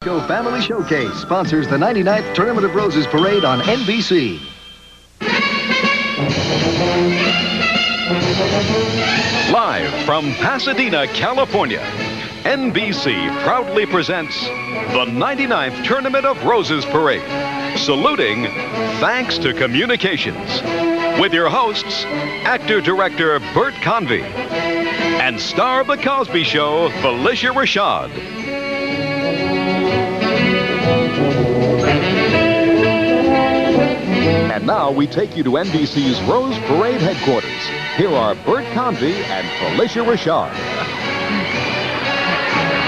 Show Family Showcase sponsors the 99th Tournament of Roses Parade on NBC. Live from Pasadena, California, NBC proudly presents the 99th Tournament of Roses Parade, saluting thanks to communications. With your hosts, actor-director Bert Convy and star of the Cosby Show, Phylicia Rashad. And now we take you to NBC's Rose Parade headquarters. Here are Bert Convy and Phylicia Rashad.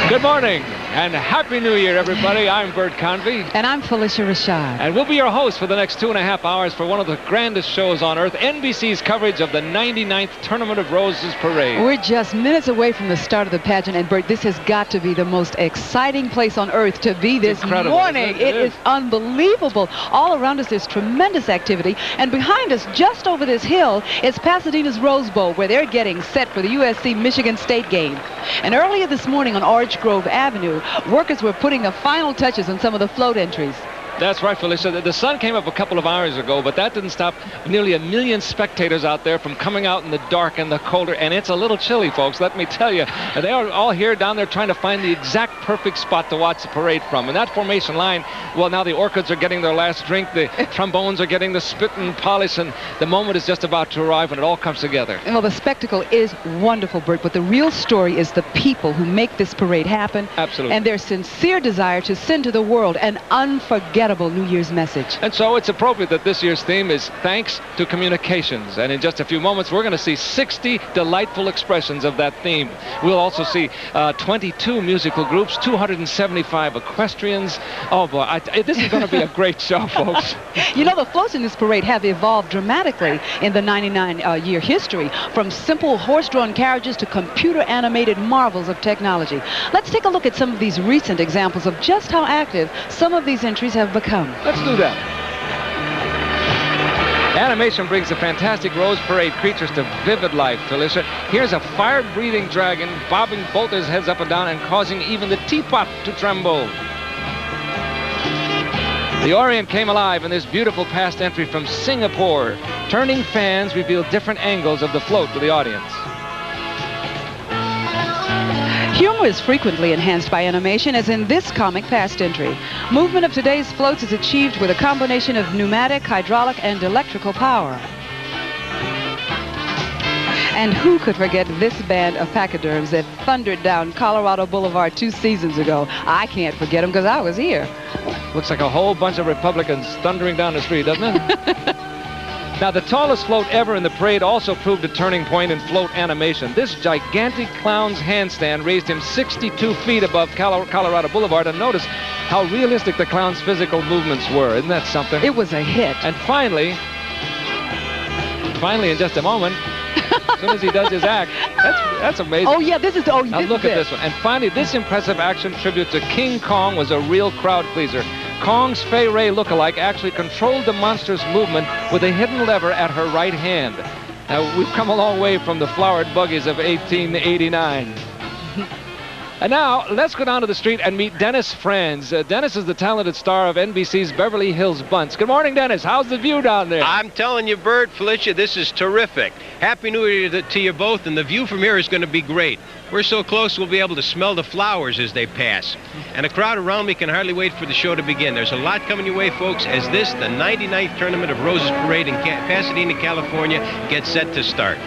Good morning and Happy New Year, everybody. I'm Bert Convy. And I'm Phylicia Rashad. And we'll be your hosts for the next 2.5 hours for one of the grandest shows on earth, NBC's coverage of the 99th Tournament of Roses Parade. We're just minutes away from the start of the pageant, and Bert, this has got to be the most exciting place on earth to be this morning. It is unbelievable. All around us, there's tremendous activity. And behind us, just over this hill, is Pasadena's Rose Bowl, where they're getting set for the USC-Michigan State game. And earlier this morning on Orange Grove Avenue, workers were putting the final touches on some of the float entries. That's right, Phylicia. The sun came up a couple of hours ago, but that didn't stop nearly 1 million spectators out there from coming out in the dark and the colder, and it's a little chilly, folks, let me tell you. They are all here down there trying to find the exact perfect spot to watch the parade from. And that formation line, well, now the orchids are getting their last drink, the trombones are getting the spit and polish, and the moment is just about to arrive when it all comes together. Well, the spectacle is wonderful, Bert, but the real story is the people who make this parade happen. Absolutely. And their sincere desire to send to the world an unforgettable New Year's message. And so it's appropriate that this year's theme is thanks to communications. And in just a few moments, we're going to see 60 delightful expressions of that theme. We'll also see 22 musical groups, 275 equestrians. Oh, boy, this is going to be a great show, folks. You know, the floats in this parade have evolved dramatically in the 99-year history, from simple horse-drawn carriages to computer-animated marvels of technology. Let's take a look at some of these recent examples of just how active some of these entries have become. Let's do that. Animation brings the fantastic Rose Parade creatures to vivid life, Phylicia. Here's a fire-breathing dragon bobbing both his heads up and down and causing even the teapot to tremble. The Orient came alive in this beautiful past entry from Singapore. Turning fans reveal different angles of the float to the audience. Humor is frequently enhanced by animation, as in this comic past entry. Movement of today's floats is achieved with a combination of pneumatic, hydraulic, and electrical power. And who could forget this band of pachyderms that thundered down Colorado Boulevard 2 seasons ago? I can't forget them because I was here. Looks like a whole bunch of Republicans thundering down the street, doesn't it? Now, the tallest float ever in the parade also proved a turning point in float animation. This gigantic clown's handstand raised him 62 feet above Colorado Boulevard, and notice how realistic the clown's physical movements were. Isn't that something? It was a hit. And finally, in just a moment, as soon as he does his act, that's amazing. Oh, yeah, this is... Oh, now look at this one. And finally, this impressive action tribute to King Kong was a real crowd pleaser. Kong's Fay Ray lookalike actually controlled the monster's movement with a hidden lever at her right hand. Now, we've come a long way from the flowered buggies of 1889. And now, let's go down to the street and meet Dennis Franz. Dennis is the talented star of NBC's Beverly Hills Bunts. Good morning, Dennis. How's the view down there? I'm telling you, Bert, Phylicia, this is terrific. Happy New Year to you both, and the view from here is going to be great. We're so close we'll be able to smell the flowers as they pass. And the crowd around me can hardly wait for the show to begin. There's a lot coming your way, folks, as this, the 99th Tournament of Roses Parade in Pasadena, California, gets set to start.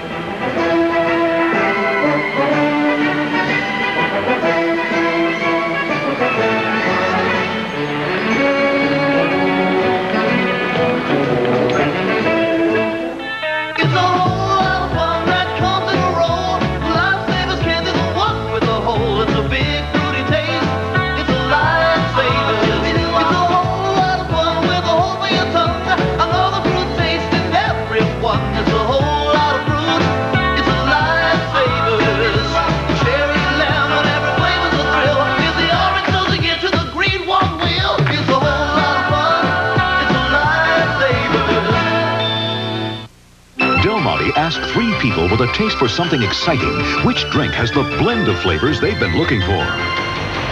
Ask 3 people with a taste for something exciting which drink has the blend of flavors they've been looking for.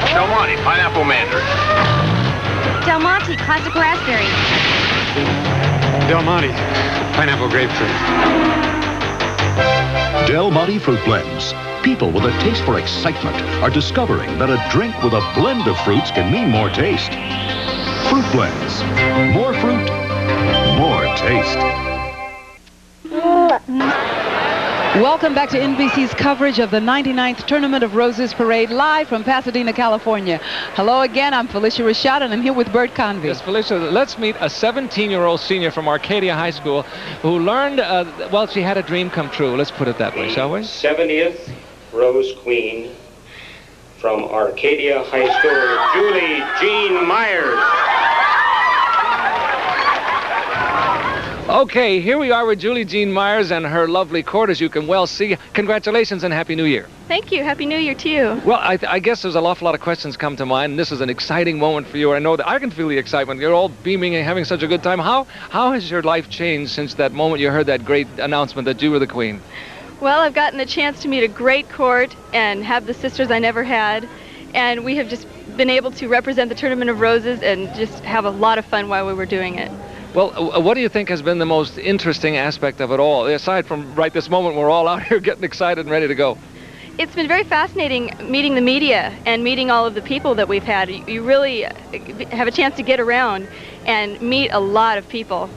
Del Monte, pineapple mandarin. Del Monte, classic raspberry. Del Monte, pineapple grapefruit. Del Monte Fruit Blends. People with a taste for excitement are discovering that a drink with a blend of fruits can mean more taste. Fruit Blends. More fruit, more taste. Welcome back to NBC's coverage of the 99th Tournament of Roses Parade, live from Pasadena, California. Hello again, I'm Phylicia Rashad, and I'm here with Bert Convy. Yes, Phylicia, let's meet a 17-year-old senior from Arcadia High School who learned, well, she had a dream come true. Let's put it that way, shall we? 70th Rose Queen from Arcadia High School, Julie Jean Myers. Okay, here we are with Julie Jean Myers and her lovely court, as you can well see. Congratulations and Happy New Year. Thank you. Happy New Year to you. Well, I guess there's an awful lot of questions come to mind, and this is an exciting moment for you. I know that I can feel the excitement. You're all beaming and having such a good time. How has your life changed since that moment you heard that great announcement that you were the queen? Well, I've gotten the chance to meet a great court and have the sisters I never had, and we have just been able to represent the Tournament of Roses and just have a lot of fun while we were doing it. Well, what do you think has been the most interesting aspect of it all, aside from right this moment we're all out here getting excited and ready to go? It's been very fascinating meeting the media and meeting all of the people that we've had. You really have a chance to get around and meet a lot of people.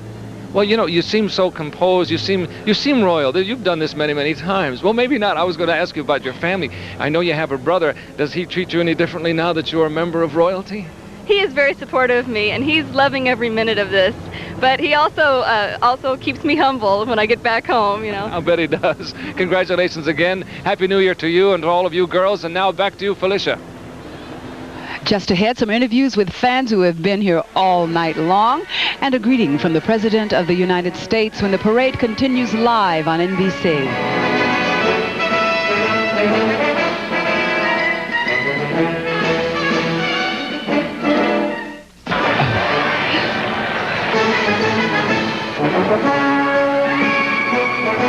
Well, you know, you seem so composed. You seem royal. You've done this many, many times. Well, maybe not. I was going to ask you about your family. I know you have a brother. Does he treat you any differently now that you're a member of royalty? He is very supportive of me, and he's loving every minute of this. But he also keeps me humble when I get back home, you know. I bet he does. Congratulations again. Happy New Year to you and to all of you girls. And now back to you, Phylicia. Just ahead, some interviews with fans who have been here all night long, and a greeting from the President of the United States when the parade continues live on NBC.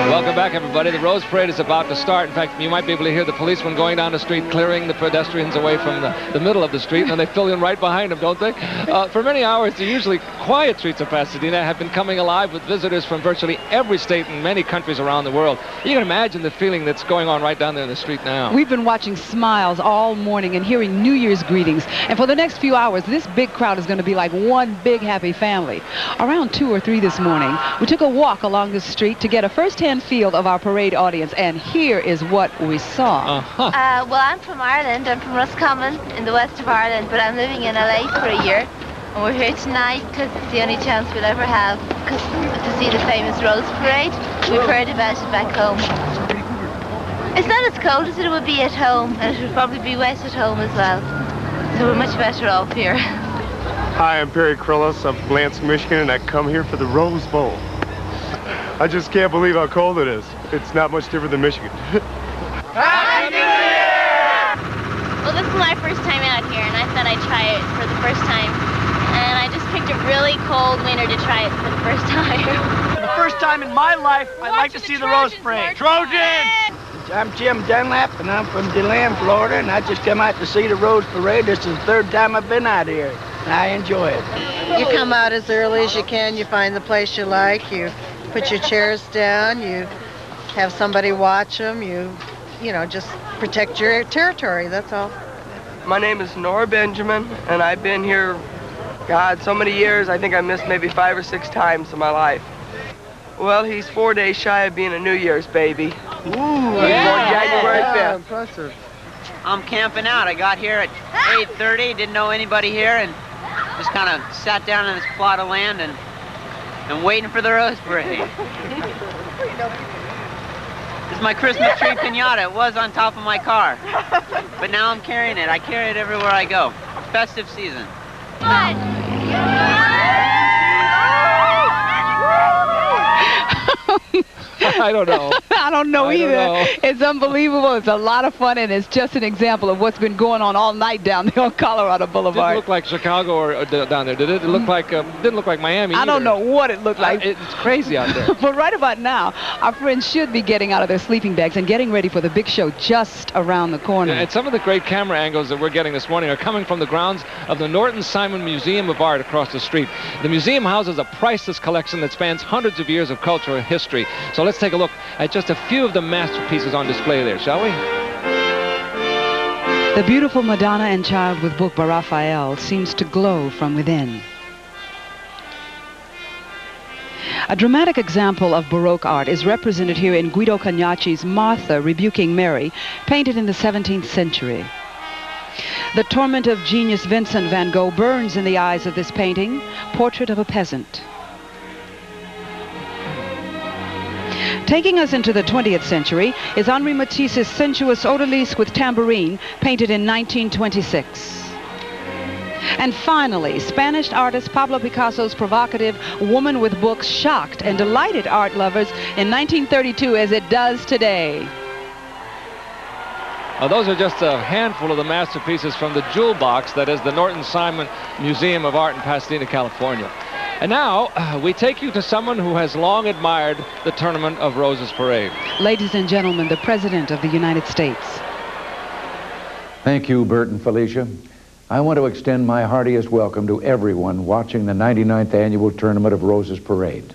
Welcome back, everybody. The Rose Parade is about to start. In fact, you might be able to hear the policemen going down the street, clearing the pedestrians away from the middle of the street, and then they fill in right behind them, don't they? For many hours, the usually quiet streets of Pasadena have been coming alive with visitors from virtually every state and many countries around the world. You can imagine the feeling that's going on right down there in the street now. We've been watching smiles all morning and hearing New Year's greetings. And for the next few hours, this big crowd is going to be like one big happy family. Around 2 or 3 this morning, we took a walk along the street to get a first-hand feel of our parade audience, and here is what we saw. Well, I'm from Ireland. I'm from Roscommon in the west of Ireland, but I'm living in LA for a year. And we're here tonight because it's the only chance we'll ever have to see the famous Rose Parade. We've heard about it back home. It's not as cold as it would be at home, and it would probably be wet at home as well. So we're much better off here. Hi, I'm Perry Krillis. I'm from Lansing, Michigan, and I come here for the Rose Bowl. I just can't believe how cold it is. It's not much different than Michigan. Happy New Year! Well, this is my first time out here, and I thought I'd try it for the first time. And I just picked a really cold winter to try it for the first time. The first time in my life, I'd like to see the Rose Parade. Trojans! I'm Jim Dunlap, and I'm from DeLand, Florida, and I just come out to see the Rose Parade. This is the third time I've been out here, and I enjoy it. You come out as early as you can, you find the place you like, you put your chairs down, you have somebody watch them, you know, just protect your territory, that's all. My name is Nora Benjamin, and I've been here, God, so many years. I think I missed maybe 5 or 6 times in my life. Well, he's 4 days shy of being a New Year's baby. Ooh, yeah. January 5th. Impressive. I'm camping out. I got here at 8:30, didn't know anybody here, and just kind of sat down in this plot of land and waiting for the Rose Parade. This is my Christmas tree piñata. It was on top of my car, but now I'm carrying it. I carry it everywhere I go. Festive season. I don't know. I don't know I either. don't know. It's unbelievable. It's a lot of fun, and it's just an example of what's been going on all night down there on Colorado Boulevard. Didn't look like Chicago or down there, did it? It looked like didn't look like Miami. I don't know what it looked like. It's crazy out there. But right about now, our friends should be getting out of their sleeping bags and getting ready for the big show just around the corner. And some of the great camera angles that we're getting this morning are coming from the grounds of the Norton Simon Museum of Art across the street. The museum houses a priceless collection that spans hundreds of years of cultural history. So let's take a look at just a few of the masterpieces on display there, shall we? The beautiful Madonna and Child with Book by Raphael seems to glow from within. A dramatic example of Baroque art is represented here in Guido Cagnacci's Martha Rebuking Mary, painted in the 17th century. The torment of genius Vincent van Gogh burns in the eyes of this painting, Portrait of a Peasant. Taking us into the 20th century is Henri Matisse's sensuous Odalisque with tambourine, painted in 1926. And finally, Spanish artist Pablo Picasso's provocative Woman with Books shocked and delighted art lovers in 1932 as it does today. Those are just a handful of the masterpieces from the jewel box that is the Norton Simon Museum of Art in Pasadena, California. And now, we take you to someone who has long admired the Tournament of Roses Parade. Ladies and gentlemen, the President of the United States. Thank you, Bert and Phylicia. I want to extend my heartiest welcome to everyone watching the 99th Annual Tournament of Roses Parade.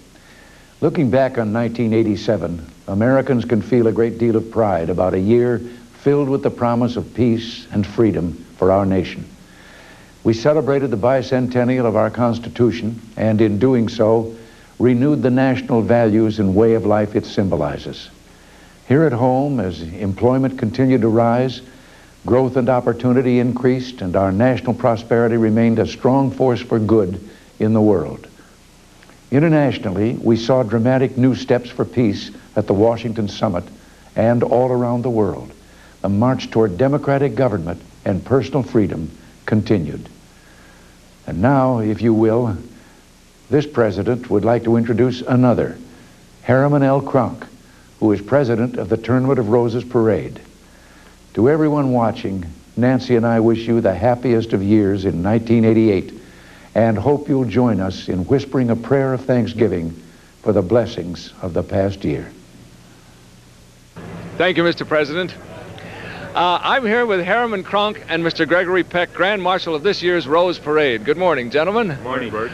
Looking back on 1987, Americans can feel a great deal of pride about a year filled with the promise of peace and freedom for our nation. We celebrated the bicentennial of our Constitution, and in doing so, renewed the national values and way of life it symbolizes. Here at home, as employment continued to rise, growth and opportunity increased, and our national prosperity remained a strong force for good in the world. Internationally, we saw dramatic new steps for peace at the Washington Summit and all around the world. The march toward democratic government and personal freedom continued. And now, if you will, this president would like to introduce another, Harriman L. Cronk, who is president of the Tournament of Roses Parade. To everyone watching, Nancy and I wish you the happiest of years in 1988 and hope you'll join us in whispering a prayer of thanksgiving for the blessings of the past year. Thank you, Mr. President. I'm here with Harriman Cronk and Mr. Gregory Peck, Grand Marshal of this year's Rose Parade. Good morning, gentlemen. Good morning, Bert.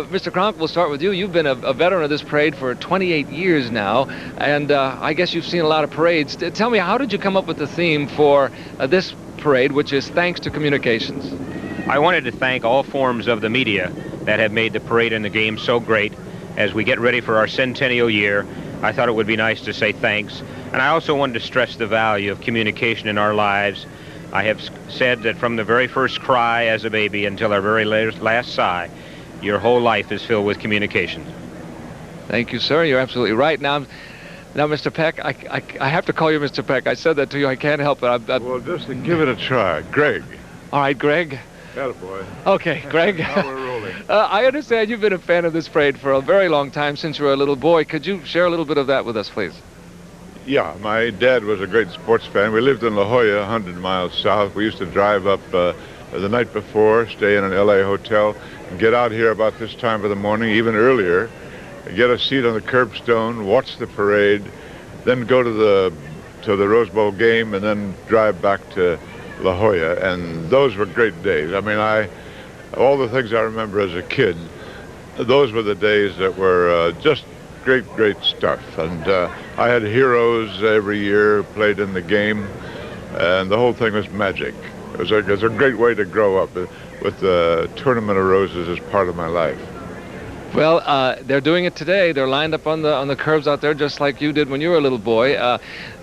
Mr. Cronk, we'll start with you. You've been a veteran of this parade for 28 years now, and I guess you've seen a lot of parades. Tell me, how did you come up with the theme for this parade, which is Thanks to Communications? I wanted to thank all forms of the media that have made the parade and the game so great. As we get ready for our centennial year, I thought it would be nice to say thanks. And I also wanted to stress the value of communication in our lives. I have said that from the very first cry as a baby until our very last sigh, your whole life is filled with communication. Thank you, sir. You're absolutely right. Now, Mr. Peck, I have to call you Mr. Peck. I said that to you. I can't help it. Well, just to give it a try. Greg. All right, Greg. Attaboy. Okay, Greg. Now we're rolling. I understand you've been a fan of this parade for a very long time, since you were a little boy. Could you share a little bit of that with us, please? Yeah, my dad was a great sports fan. We lived in La Jolla, 100 miles south. We used to drive up the night before, stay in an LA hotel, and get out here about this time of the morning, even earlier, get a seat on the curbstone, watch the parade, then go to the Rose Bowl game, and then drive back to La Jolla. And those were great days. I mean, all the things I remember as a kid, those were the days that were just great stuff. And I had heroes every year, played in the game, and the whole thing was magic. It was a great way to grow up with the Tournament of Roses as part of my life. Well, they're doing it today. They're lined up on the curbs out there, just like you did when you were a little boy.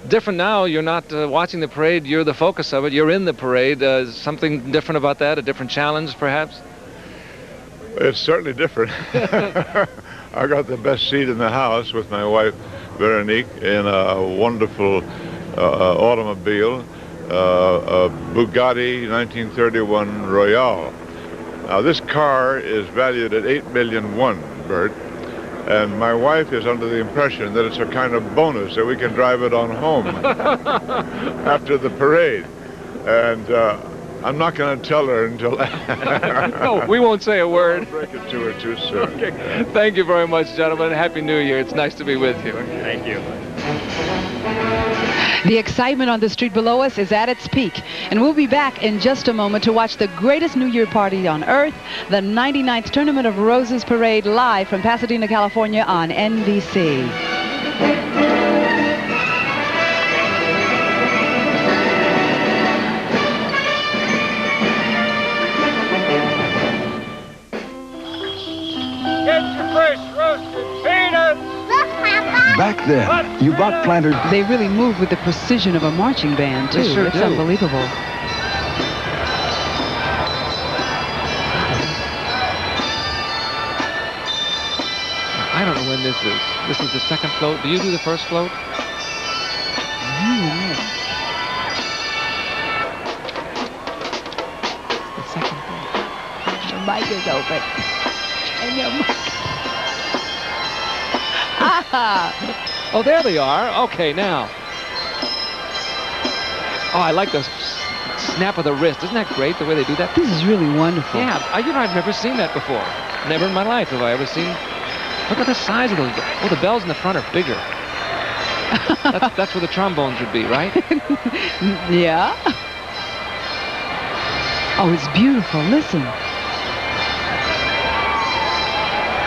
Different now. You're not watching the parade. You're the focus of it. You're in the parade. Something different about that? A different challenge, perhaps? It's certainly different. I got the best seat in the house with my wife, Veronique, in a wonderful automobile, a Bugatti 1931 Royale. Now, this car is valued at $8.1 million, Bert, And my wife is under the impression that it's a kind of bonus that we can drive it on home after the parade. And I'm not going to tell her until... No, we won't say a word. I'll break it to her too soon. Okay. Thank you very much, gentlemen. Happy New Year. It's nice to be with you. Thank you. The excitement on the street below us is at its peak, and we'll be back in just a moment to watch the greatest New Year party on earth, the 99th Tournament of Roses Parade, live from Pasadena, California on NBC. Get your first roasted peanuts. Back then, you bought planters. They really move with the precision of a marching band, too. They sure it's do. unbelievable. I don't know when this is. This is the second float. Do you do the first float? The second float. The mic is open. And your mic. Oh, there they are. Okay, now. Oh, I like the snap of the wrist. Isn't that great, the way they do that? This is really wonderful. Yeah, you know, I've never seen that before. Never in my life have I ever seen. Look at the size of those. Oh, the bells in the front are bigger. That's where the trombones would be, right? Yeah. Oh, it's beautiful. Listen.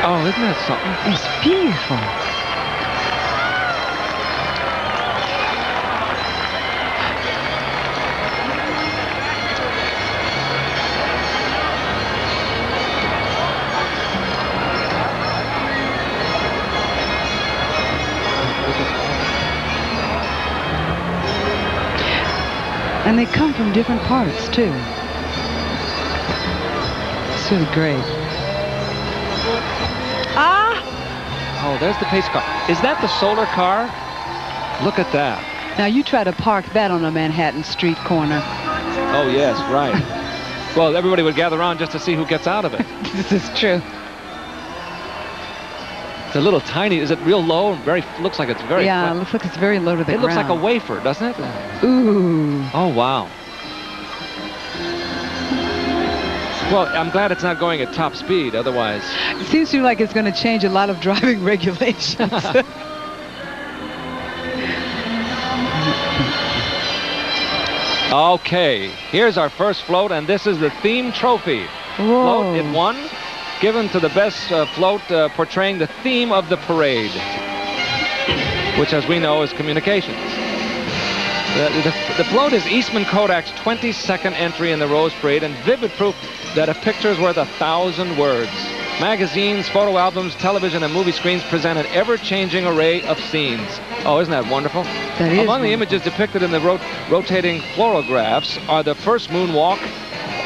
Oh, isn't that something? It's beautiful. And they come from different parts, too. It's really great. Oh, there's the pace car. Is that the solar car? Look at that. Now, you try to park that on a Manhattan street corner. Oh, yes, right. Well, everybody would gather around just to see who gets out of it. This is true. It's a little tiny. Is it real low? Very. Looks like it's very. Yeah, it looks like it's very low to the ground. It looks like a wafer, doesn't it? Ooh. Oh, wow. Well, I'm glad it's not going at top speed, otherwise. It seems to me like it's going to change a lot of driving regulations. Okay, here's our first float, and this is the theme trophy. Whoa. Float, it won, given to the best float portraying the theme of the parade, which, as we know, is communications. The float is Eastman Kodak's 22nd entry in the Rose Parade, and vivid proof that a picture is worth 1,000 words. Magazines, photo albums, television, and movie screens present an ever-changing array of scenes. Oh, isn't that wonderful? That is Among the images depicted in the rotating fluorographs are the first moonwalk,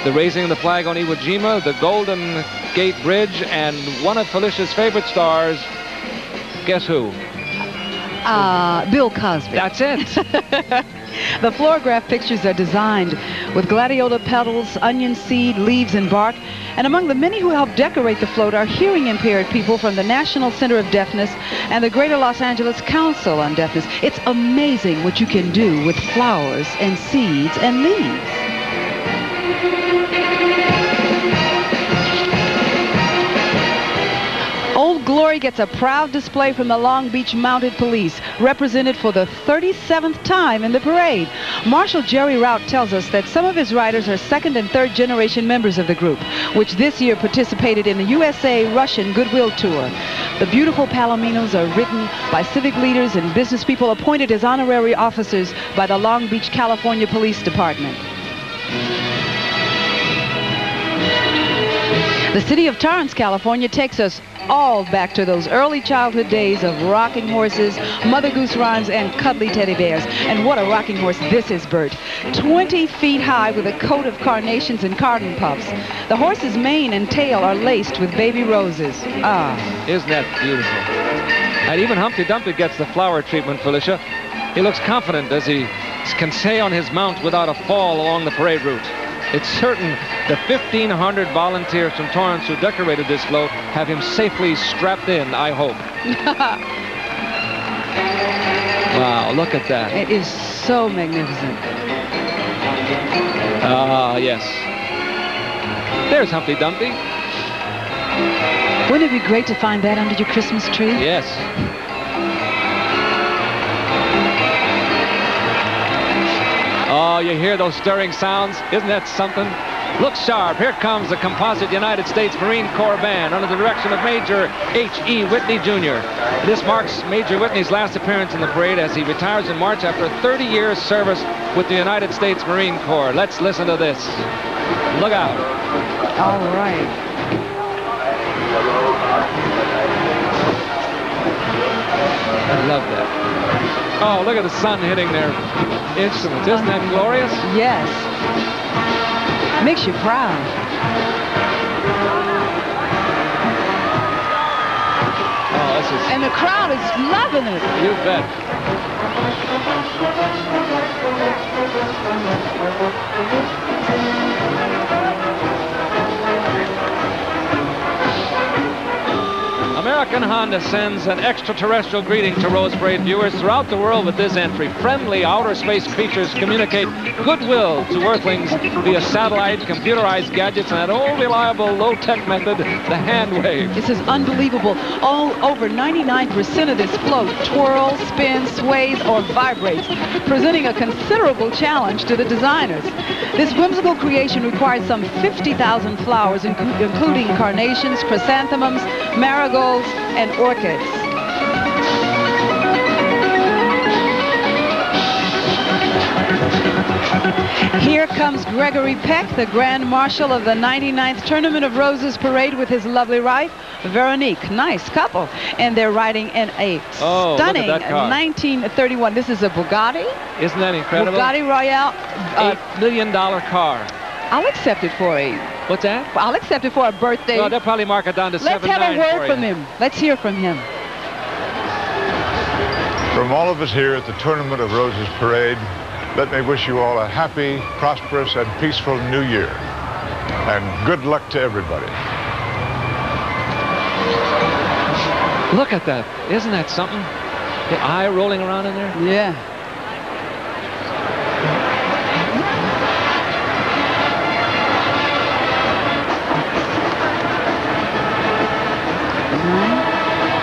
the raising of the flag on Iwo Jima, the Golden Gate Bridge, and one of Phylicia's favorite stars, guess who? Bill Cosby. That's it. The fluorograph pictures are designed with gladiolus petals, onion seed, leaves, and bark. And among the many who helped decorate the float are hearing-impaired people from the National Center of Deafness and the Greater Los Angeles Council on Deafness. It's amazing what you can do with flowers and seeds and leaves. Old Glory gets a proud display from the Long Beach Mounted Police, represented for the 37th time in the parade. Marshal Jerry Rout tells us that some of his riders are second and third generation members of the group, which this year participated in the USA-Russian Goodwill Tour. The beautiful Palominos are ridden by civic leaders and business people appointed as honorary officers by the Long Beach, California Police Department. The city of Torrance, California takes us all back to those early childhood days of rocking horses, Mother Goose rhymes, and cuddly teddy bears. And what a rocking horse this is, Bert. 20 feet high with a coat of carnations and carden puffs. The horse's mane and tail are laced with baby roses. Ah. Isn't that beautiful? And even Humpty Dumpty gets the flower treatment, Phylicia. He looks confident as he can stay on his mount without a fall along the parade route. It's certain the 1,500 volunteers from Torrance who decorated this float have him safely strapped in, I hope. Wow, look at that. It is so magnificent. Ah, yes. There's Humpty Dumpty. Wouldn't it be great to find that under your Christmas tree? Yes. Oh, you hear those stirring sounds? Isn't that something? Look sharp. Here comes the composite United States Marine Corps Band under the direction of Major H.E. Whitney, Jr. This marks Major Whitney's last appearance in the parade as he retires in March after 30 years service with the United States Marine Corps. Let's listen to this. Look out. All right. I love that. Oh, look at the sun hitting their instruments. Isn't that glorious? Yes. Makes you proud. Oh, this is... And the crowd is loving it. You bet. American Honda sends an extraterrestrial greeting to Rose Parade viewers throughout the world with this entry. Friendly outer space creatures communicate goodwill to Earthlings via satellite, computerized gadgets, and that old reliable low-tech method, the hand wave. This is unbelievable. All over 99% of this float twirls, spins, sways, or vibrates, presenting a considerable challenge to the designers. This whimsical creation requires some 50,000 flowers, including carnations, chrysanthemums, marigolds, and orchids. Here comes Gregory Peck, the Grand Marshal of the 99th Tournament of Roses Parade with his lovely wife, Veronique. Nice couple. And they're riding in a stunning 1931. This is a Bugatti. Isn't that incredible? Bugatti Royale. $8 million car. I'll accept it for a... What's that? I'll accept it for a birthday. Well, they'll probably mark it down to $7.9 Let's have a word from him. Let's hear from him. From all of us here at the Tournament of Roses Parade, let me wish you all a happy, prosperous, and peaceful New Year. And good luck to everybody. Look at that. Isn't that something? The eye rolling around in there? Yeah.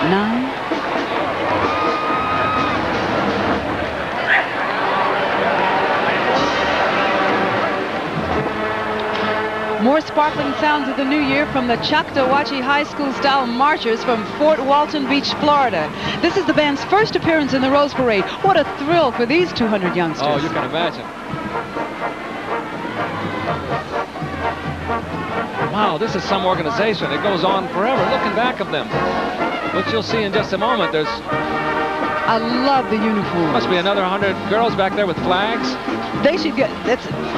Nine. More sparkling sounds of the new year from the Choctawhatchee High School style marchers from Fort Walton Beach, Florida. This is the band's first appearance in the Rose Parade. What a thrill for these 200 youngsters. Oh, you can imagine. Wow, this is some organization. It goes on forever. Looking back of them, which you'll see in just a moment. There's... I love the uniform. Must be another 100 girls back there with flags. They should get...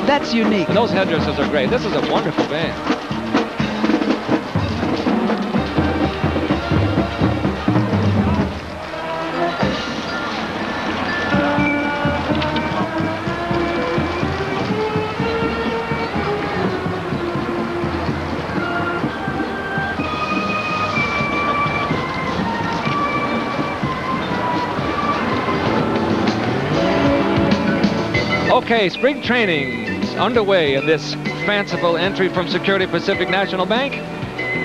That's unique. And those headdresses are great. This is a wonderful band. Okay, spring training is underway in this fanciful entry from Security Pacific National Bank.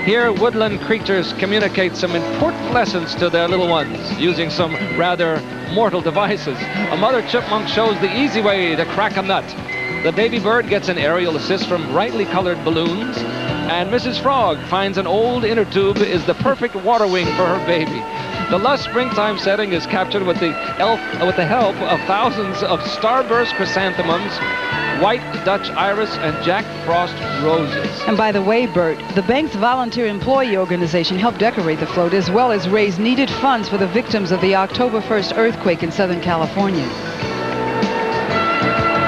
Here, woodland creatures communicate some important lessons to their little ones using some rather mortal devices. A mother chipmunk shows the easy way to crack a nut. The baby bird gets an aerial assist from brightly colored balloons. And Mrs. Frog finds an old inner tube is the perfect water wing for her baby. The lush springtime setting is captured with the help of thousands of starburst chrysanthemums, white Dutch iris, and Jack Frost roses. And by the way, Bert, the bank's volunteer employee organization helped decorate the float as well as raise needed funds for the victims of the October 1st earthquake in Southern California.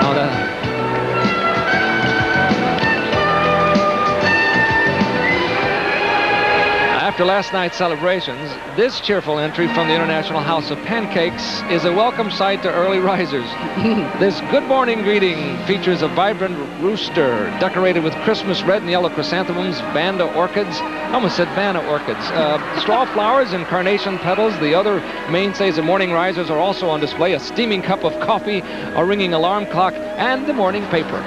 Oh, that... After After last night's celebrations, this cheerful entry from the International House of Pancakes is a welcome sight to early risers. This good morning greeting features a vibrant rooster decorated with Christmas red and yellow chrysanthemums, Vanda orchids. I almost said Vanna orchids. Straw flowers and carnation petals. The other mainstays of morning risers are also on display. A steaming cup of coffee, a ringing alarm clock, and the morning paper.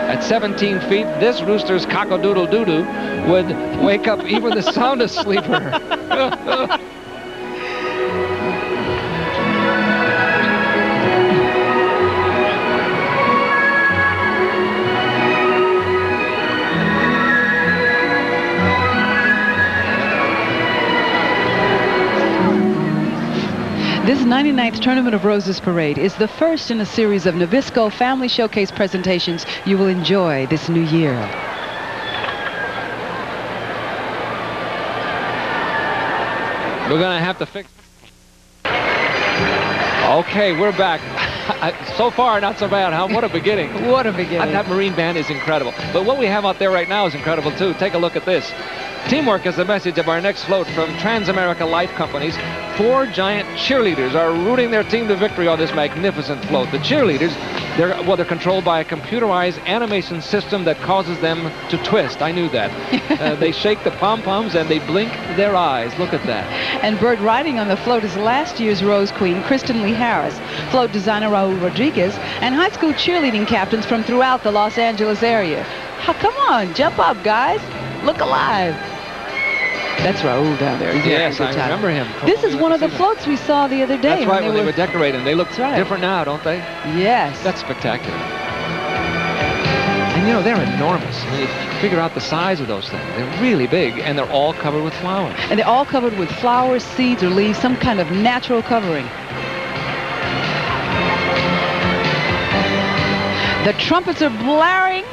At 17 feet, this rooster's cock-a-doodle-doo-doo would wake up even the soundest sleeper. This 99th Tournament of Roses Parade is the first in a series of Nabisco Family Showcase presentations you will enjoy this new year. We're going to have to fix... Okay, we're back. So far, not so bad, huh? What a beginning. What a beginning. That Marine Band is incredible. But what we have out there right now is incredible, too. Take a look at this. Teamwork is the message of our next float from Transamerica Life Companies. 4 giant cheerleaders are rooting their team to victory on this magnificent float. The cheerleaders, they're controlled by a computerized animation system that causes them to twist. I knew that. They shake the pom-poms and they blink their eyes. Look at that. And Bert, riding on the float is last year's Rose Queen, Kristen Lee Harris, float designer Raul Rodriguez, and high school cheerleading captains from throughout the Los Angeles area. Come on, jump up, guys. Look alive. That's Raul down there. Yes, I remember him. This is one of the floats we saw the other day. That's right, when they were decorating. They look different now, don't they? Yes. That's spectacular. And, you know, they're enormous. When you figure out the size of those things, they're really big, and they're all covered with flowers. And they're all covered with flowers, seeds, or leaves, some kind of natural covering. The trumpets are blaring.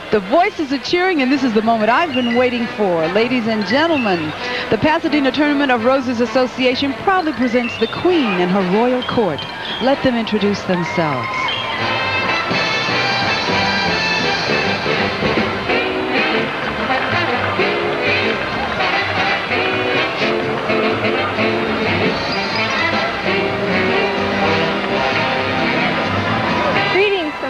The voices are cheering, and this is the moment I've been waiting for. Ladies and gentlemen, the Pasadena Tournament of Roses Association proudly presents the Queen and her royal court. Let them introduce themselves.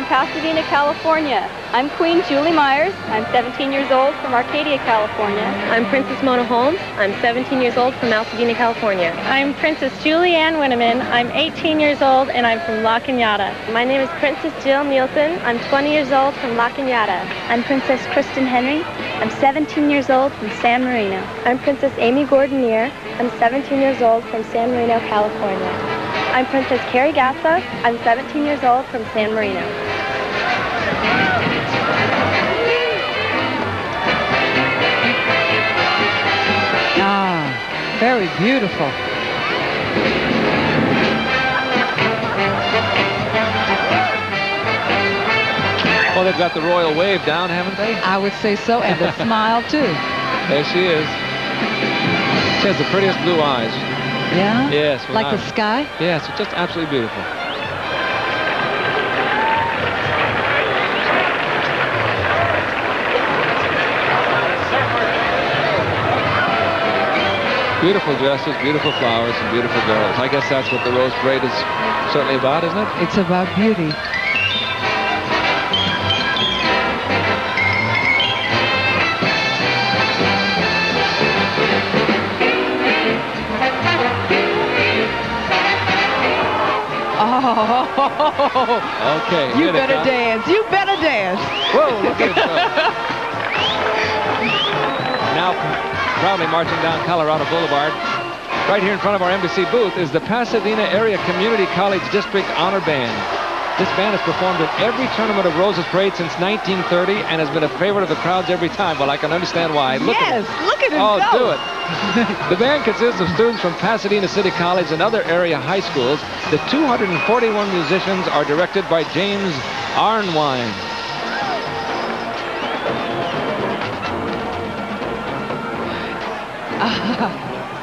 Pasadena, California. I'm Queen Julie Myers. I'm 17 years old from Arcadia, California. I'm Princess Mona Holmes. I'm 17 years old from Pasadena, California. I'm Princess Julie Ann Winneman. I'm 18 years old and I'm from La Cañada. My name is Princess Jill Nielsen. I'm 20 years old from La Cañada. I'm Princess Kristen Henry. I'm 17 years old from San Marino. I'm Princess Amy Gordonier. I'm 17 years old from San Marino, California. I'm Princess Carrie Gassa. I'm 17 years old from San Marino. Ah, very beautiful. Well, they've got the royal wave down, haven't they? I would say so, and the smile, too. There she is. She has the prettiest blue eyes. Yeah? Yes. Like the sky? Yes, it's just absolutely beautiful. Beautiful dresses, beautiful flowers, and beautiful girls. I guess that's what the Rose Parade is certainly about, isn't it? It's about beauty. Oh, okay. You better dance. You better dance. Whoa, look at it go. Now, proudly marching down Colorado Boulevard, right here in front of our NBC booth, is the Pasadena Area Community College District Honor Band. This band has performed at every Tournament of Roses Parade since 1930 and has been a favorite of the crowds every time. Well, I can understand why. Look at it. Look at it go. do it. The band consists of students from Pasadena City College and other area high schools. The 241 musicians are directed by James Arnwine.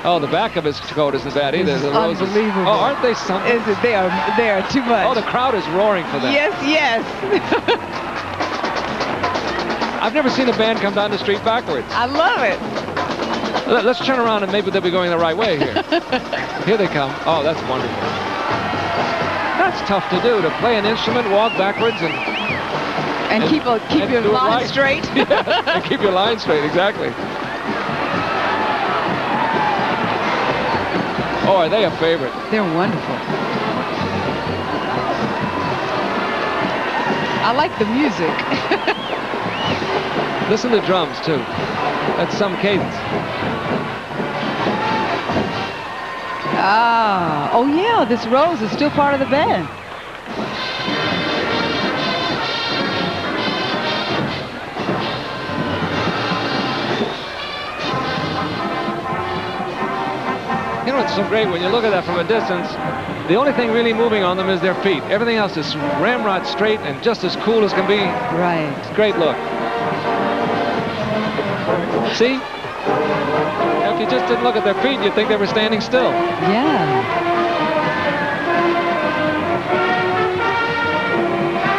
Oh, the back of his coat isn't bad either. The unbelievable. Oh, aren't they something? They are too much. Oh, the crowd is roaring for them. Yes, yes. I've never seen a band come down the street backwards. I love it. Let's turn around and maybe they'll be going the right way here. Here they come. Oh, that's wonderful. That's tough to do, to play an instrument, walk backwards, and keep your line straight. Yeah, and keep your line straight, exactly. Oh, are they a favorite? They're wonderful. I like the music. Listen to drums, too. That's some cadence. Ah, oh yeah, this Rose is still part of the band. You know, it's so great when you look at that from a distance. The only thing really moving on them is their feet. Everything else is ramrod straight and just as cool as can be. Right. It's a great look. See? If you just didn't look at their feet, you'd think they were standing still. Yeah.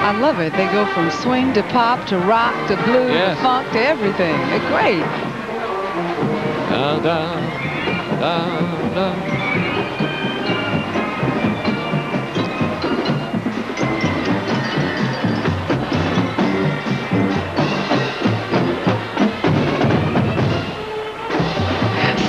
I love it. They go from swing to pop to rock to blues to funk to everything. They're great. Down, down, down, down.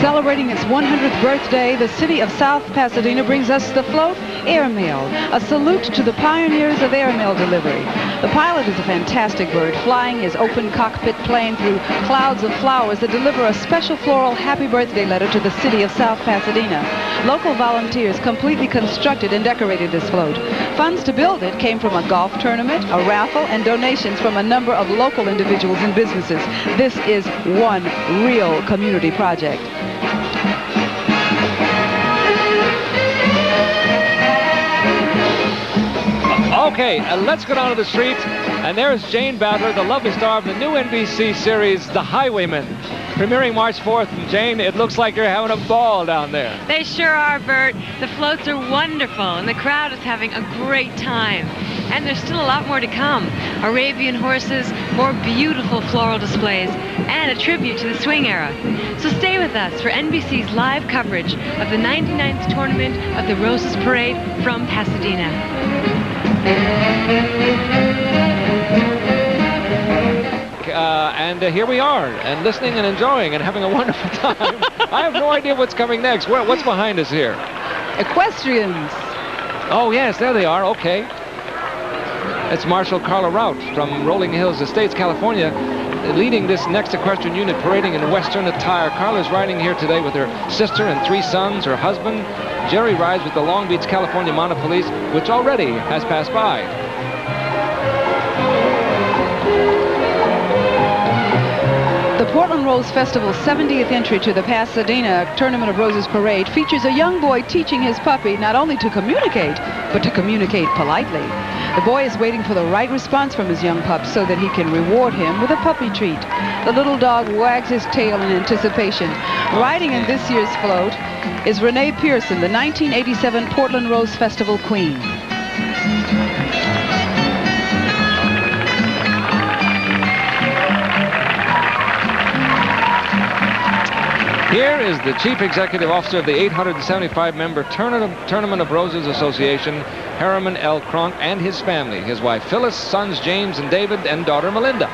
Celebrating its 100th birthday, the city of South Pasadena brings us the Float Airmail, a salute to the pioneers of airmail delivery. The pilot is a fantastic bird, flying his open cockpit plane through clouds of flowers that deliver a special floral happy birthday letter to the city of South Pasadena. Local volunteers completely constructed and decorated this float. Funds to build it came from a golf tournament, a raffle, and donations from a number of local individuals and businesses. This is one real community project. Okay, let's go down to the streets. And there's Jane Badler, the lovely star of the new NBC series, The Highwaymen. Premiering March 4th. And Jane, it looks like you're having a ball down there. They sure are, Bert. The floats are wonderful, and the crowd is having a great time. And there's still a lot more to come. Arabian horses, more beautiful floral displays, and a tribute to the swing era. So stay with us for NBC's live coverage of the 99th tournament of the Roses Parade from Pasadena. And here we are, and listening and enjoying and having a wonderful time. I have no idea what's coming next. What's behind us here? Equestrians. Oh, yes, there they are. Okay. It's Marshal Carla Rout from Rolling Hills Estates, California, leading this next equestrian unit parading in Western attire. Carla's riding here today with her sister and 3 sons, her husband. Jerry rides with the Long Beach, California Mounted Police, which already has passed by. The Portland Rose Festival's 70th entry to the Pasadena Tournament of Roses Parade features a young boy teaching his puppy not only to communicate, but to communicate politely. The boy is waiting for the right response from his young pup so that he can reward him with a puppy treat. The little dog wags his tail in anticipation. Riding in this year's float is Renee Pearson, the 1987 Portland Rose Festival Queen. Here is the Chief Executive Officer of the 875-member Tournament of Roses Association, Harriman L. Cronk, and his family, his wife Phyllis, sons James and David, and daughter Melinda.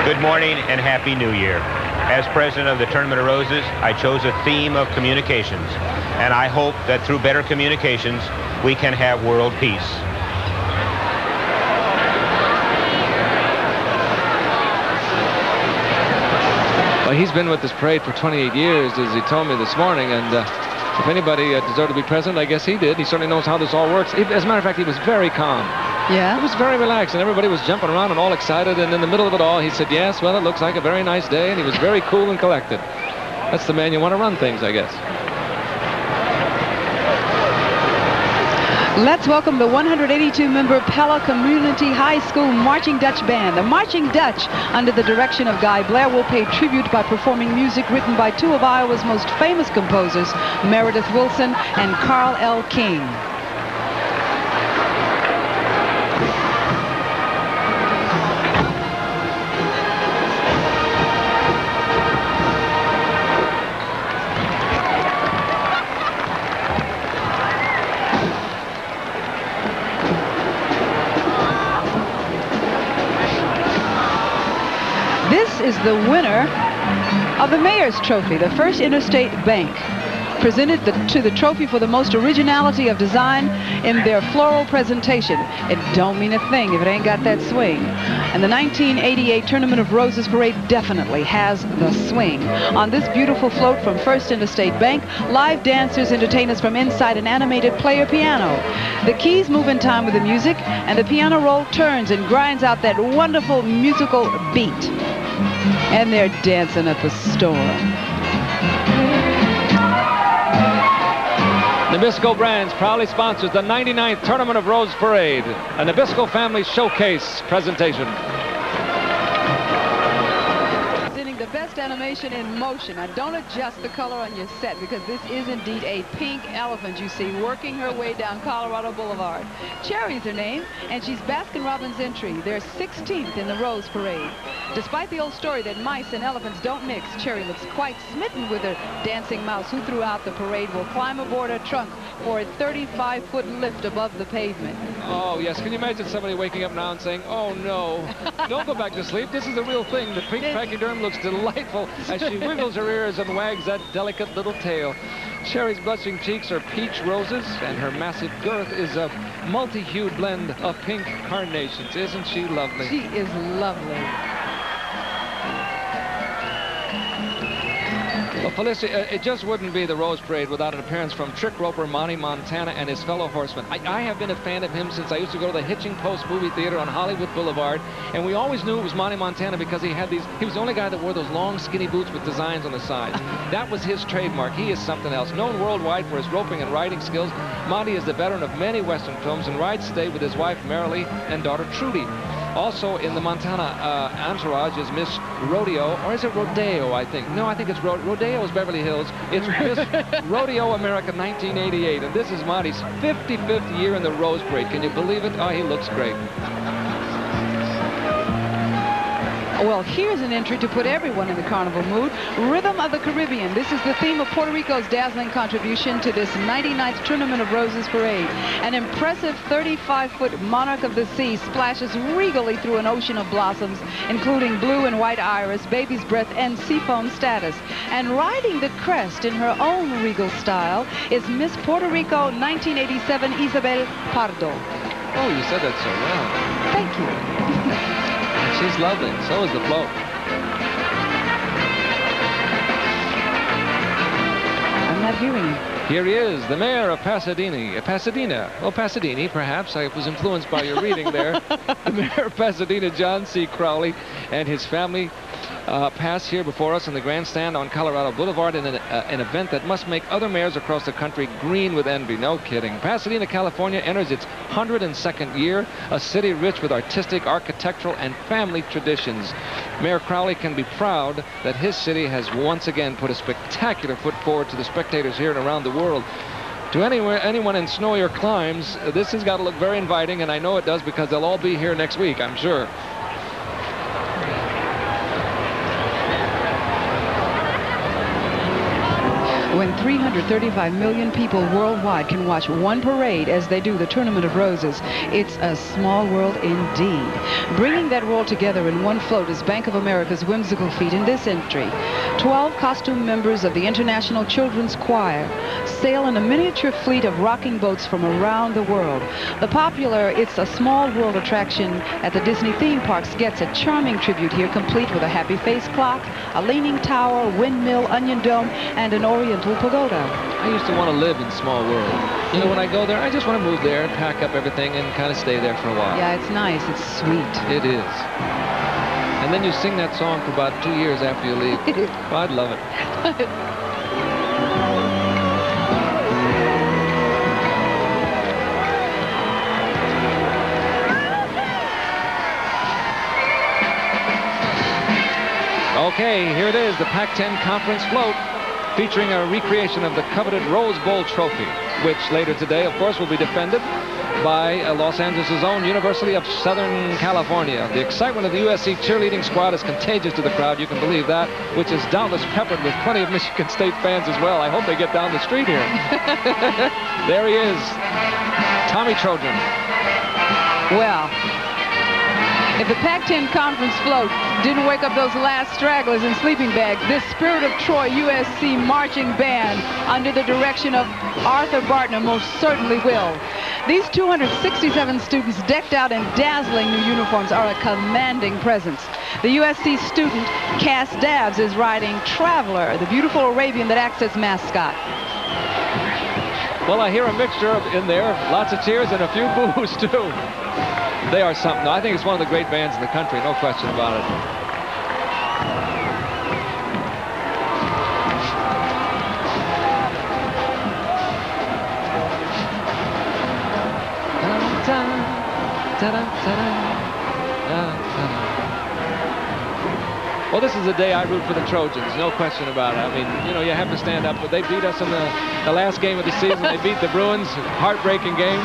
Good morning and Happy New Year. As president of the Tournament of Roses, I chose a theme of communications, and I hope that through better communications, we can have world peace. Well, he's been with this parade for 28 years, as he told me this morning, and if anybody deserved to be president, I guess he did. He certainly knows how this all works. As a matter of fact, he was very calm. Yeah? He was very relaxed, and everybody was jumping around and all excited, and in the middle of it all, he said, yes, well, it looks like a very nice day, and he was very cool and collected. That's the man you want to run things, I guess. Let's welcome the 182-member Pella Community High School Marching Dutch Band. The Marching Dutch, under the direction of Guy Blair, will pay tribute by performing music written by 2 of Iowa's most famous composers, Meredith Willson and Carl L. King. is the winner of the Mayor's Trophy, the First Interstate Bank. Presented to the trophy for the most originality of design in their floral presentation. It don't mean a thing if it ain't got that swing. And the 1988 Tournament of Roses Parade definitely has the swing. On this beautiful float from First Interstate Bank, live dancers entertain us from inside an animated player piano. The keys move in time with the music, and the piano roll turns and grinds out that wonderful musical beat. And they're dancing up a storm. Nabisco Brands proudly sponsors the 99th Tournament of Rose Parade, a Nabisco Family Showcase presentation. Presenting the best animation in motion. Now, don't adjust the color on your set, because this is indeed a pink elephant you see working her way down Colorado Boulevard. Cherry's her name, and she's Baskin-Robbins' entry. They're 16th in the Rose Parade. Despite the old story that mice and elephants don't mix, Cherry looks quite smitten with her dancing mouse, who throughout the parade will climb aboard a trunk for a 35-foot lift above the pavement. Oh, yes. Can you imagine somebody waking up now and saying, oh, no, don't go back to sleep. This is the real thing. The pink pachyderm looks delightful as she wiggles her ears and wags that delicate little tail. Cherry's blushing cheeks are peach roses, and her massive girth is a multi-hued blend of pink carnations. Isn't she lovely? She is lovely. Well, Phylicia, it just wouldn't be the Rose Parade without an appearance from trick roper Monty Montana and his fellow horsemen. I have been a fan of him since I used to go to the Hitching Post movie theater on Hollywood Boulevard, and we always knew it was Monty Montana because he was the only guy that wore those long, skinny boots with designs on the side. That was his trademark. He is something else. Known worldwide for his roping and riding skills, Monty is the veteran of many Western films and rides today with his wife Marilee and daughter Trudy. Also in the Montana entourage is Miss Rodeo, or is it Rodeo, I think? No, I think it's Rodeo is Beverly Hills. It's Miss Rodeo America 1988, and this is Monty's 55th year in the Rose Parade. Can you believe it? Oh, he looks great. Well, here's an entry to put everyone in the carnival mood. Rhythm of the Caribbean. This is the theme of Puerto Rico's dazzling contribution to this 99th Tournament of Roses Parade. An impressive 35-foot monarch of the sea splashes regally through an ocean of blossoms, including blue and white iris, baby's breath, and seafoam status. And riding the crest in her own regal style is Miss Puerto Rico 1987 Isabel Pardo. Oh, you said that so well. Thank you. She's lovely. So is the float. I'm not hearing you. Here he is, the mayor of Pasadena. Well, Pasadena, perhaps. I was influenced by your reading there. The mayor of Pasadena, John C. Crowley, and his family pass here before us in the grandstand on Colorado Boulevard in an event that must make other mayors across the country green with envy. No kidding. Pasadena, California enters its 102nd year, a city rich with artistic, architectural, and family traditions. Mayor Crowley can be proud that his city has once again put a spectacular foot forward to the spectators here and around the world. To anyone in snowier climes, this has got to look very inviting, and I know it does because they'll all be here next week, I'm sure. When 335 million people worldwide can watch one parade as they do the Tournament of Roses, it's a small world indeed. Bringing that world together in one float is Bank of America's whimsical feat in this entry. 12 costume members of the International Children's Choir sail in a miniature fleet of rocking boats from around the world. The popular It's a Small World attraction at the Disney theme parks gets a charming tribute here, complete with a happy face clock, a leaning tower, windmill, onion dome, and an oriental pagoda. I used to want to live in Small World. You know, when I go there, I just want to move there and pack up everything and kind of stay there for a while. Yeah, it's nice. It's sweet. It is. And then you sing that song for about 2 years after you leave. Oh, I'd love it. Okay, here it is, the Pac-10 Conference float, featuring a recreation of the coveted Rose Bowl trophy, which later today, of course, will be defended by Los Angeles' own University of Southern California. The excitement of the USC cheerleading squad is contagious to the crowd, you can believe that, which is doubtless peppered with plenty of Michigan State fans as well. I hope they get down the street here. There he is, Tommy Trojan. Well, If the Pac-10 Conference float didn't wake up those last stragglers in sleeping bags, this Spirit of Troy USC marching band, under the direction of Arthur Bartner, most certainly will. These 267 students decked out in dazzling new uniforms are a commanding presence. The USC student, Cass Dabbs, is riding Traveler, the beautiful Arabian that acts as mascot. Well, I hear a mixture in there, lots of cheers and a few boos, too. They are something. I think it's one of the great bands in the country, no question about it. Well, this is the day I root for the Trojans, no question about it. I mean, you know, you have to stand up. But they beat us in the last game of the season. They beat the Bruins, heartbreaking game.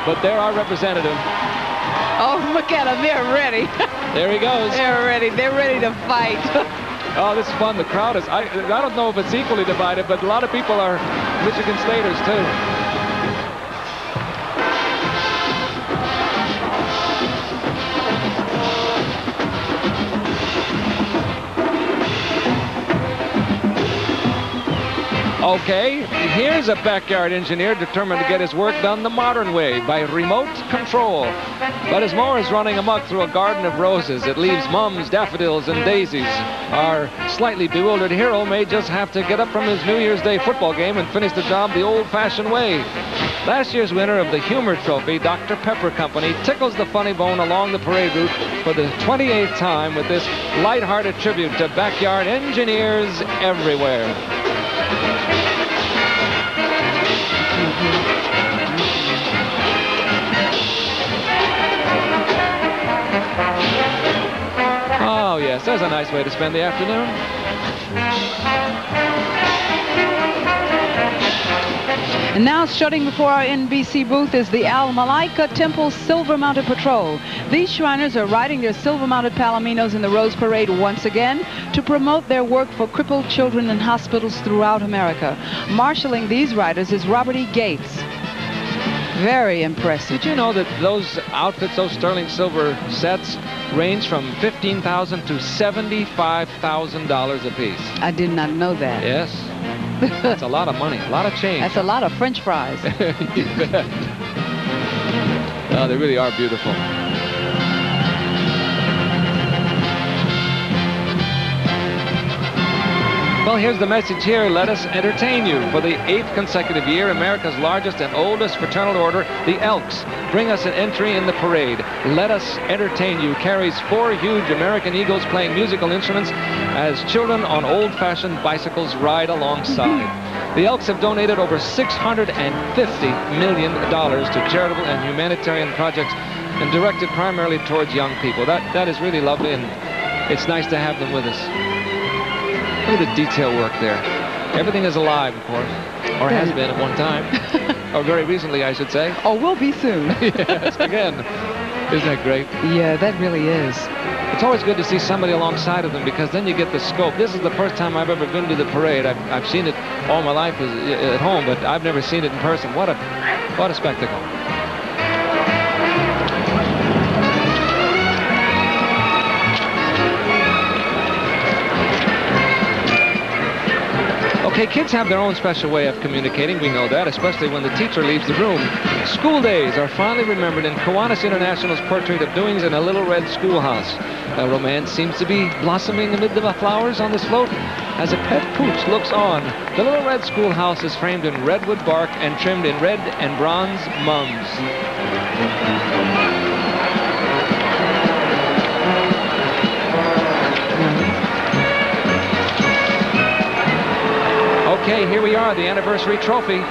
But they're our representative. Oh, look at them. They're ready. There he goes. They're ready. They're ready to fight. Oh, this is fun. The crowd is, I don't know if it's equally divided, but a lot of people are Michigan Staters, too. Okay, here's a backyard engineer determined to get his work done the modern way, by remote control. But his mower is running amok through a garden of roses. It leaves mums, daffodils, and daisies. Our slightly bewildered hero may just have to get up from his New Year's Day football game and finish the job the old-fashioned way. Last year's winner of the Humor Trophy, Dr. Pepper Company, tickles the funny bone along the parade route for the 28th time with this lighthearted tribute to backyard engineers everywhere. Oh, yes, there's a nice way to spend the afternoon. And now strutting before our NBC booth is the Al-Malaika Temple Silver Mounted Patrol. These Shriners are riding their silver-mounted palominos in the Rose Parade once again to promote their work for crippled children in hospitals throughout America. Marshalling these riders is Robert E. Gates. Very impressive. Did you know that those outfits, those sterling silver sets, range from $15,000 to $75,000 apiece? I did not know that. Yes. That's a lot of money, a lot of change. That's a lot of French fries. You bet. Oh, they really are beautiful. Well, here's the message here. Let us entertain you. For the 8th consecutive year, America's largest and oldest fraternal order, the Elks, bring us an entry in the parade. Let us entertain you carries 4 huge American Eagles playing musical instruments as children on old-fashioned bicycles ride alongside. The Elks have donated over $650 million to charitable and humanitarian projects and directed primarily towards young people. That is really lovely, and it's nice to have them with us. Look at the detail work there. Everything is alive, of course, or has been at one time, or very recently, I should say. Or will be soon. Yes, again. Isn't that great? Yeah, that really is. It's always good to see somebody alongside of them, because then you get the scope. This is the first time I've ever been to the parade. I've seen it all my life at home, but I've never seen it in person. What a spectacle. Okay, kids have their own special way of communicating. We know that, especially when the teacher leaves the room. School days are fondly remembered in Kiwanis International's portrait of doings in a little red schoolhouse. A romance seems to be blossoming amid the flowers on this float as a pet pooch looks on. The little red schoolhouse is framed in redwood bark and trimmed in red and bronze mums. Okay, here we are, the anniversary trophy.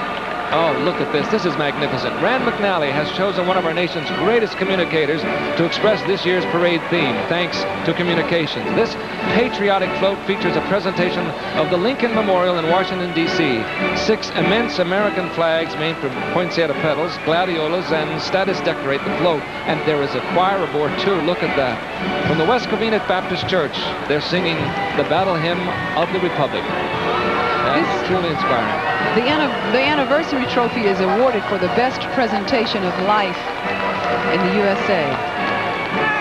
Oh, look at this. This is magnificent. Rand McNally has chosen one of our nation's greatest communicators to express this year's parade theme, thanks to communications. This patriotic float features a presentation of the Lincoln Memorial in Washington, D.C. 6 immense American flags made from poinsettia petals, gladiolas, and status decorate the float. And there is a choir aboard, too. Look at that. From the West Covina Baptist Church, they're singing the Battle Hymn of the Republic. That's truly inspiring. The anniversary trophy is awarded for the best presentation of life in the USA.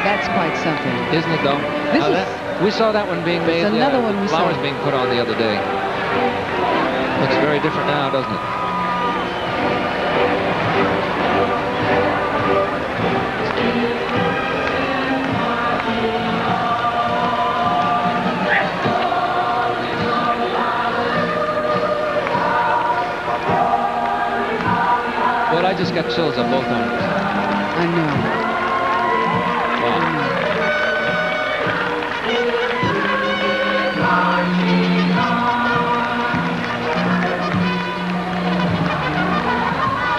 That's quite something. Isn't it, though? We saw that one being made. Another one we saw. Flowers being put on the other day. Looks very different now, doesn't it? Well, I just got chills on both arms. I know.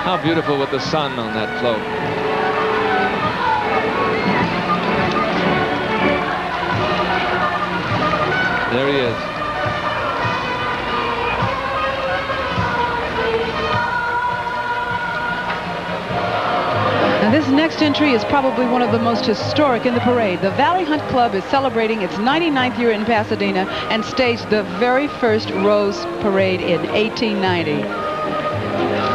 How beautiful with the sun on that float. There he is. Now, this next entry is probably one of the most historic in the parade. The Valley Hunt Club is celebrating its 99th year in Pasadena and staged the very first Rose Parade in 1890.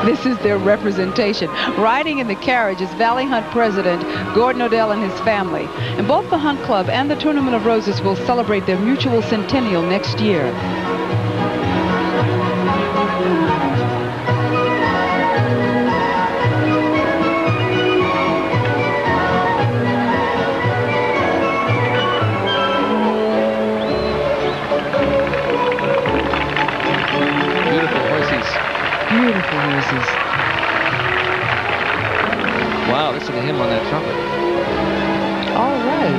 This is their representation. Riding in the carriage is Valley Hunt President Gordon Odell and his family. And both the Hunt Club and the Tournament of Roses will celebrate their mutual centennial next year. Beautiful horses. Wow, listen to him on that trumpet. All right.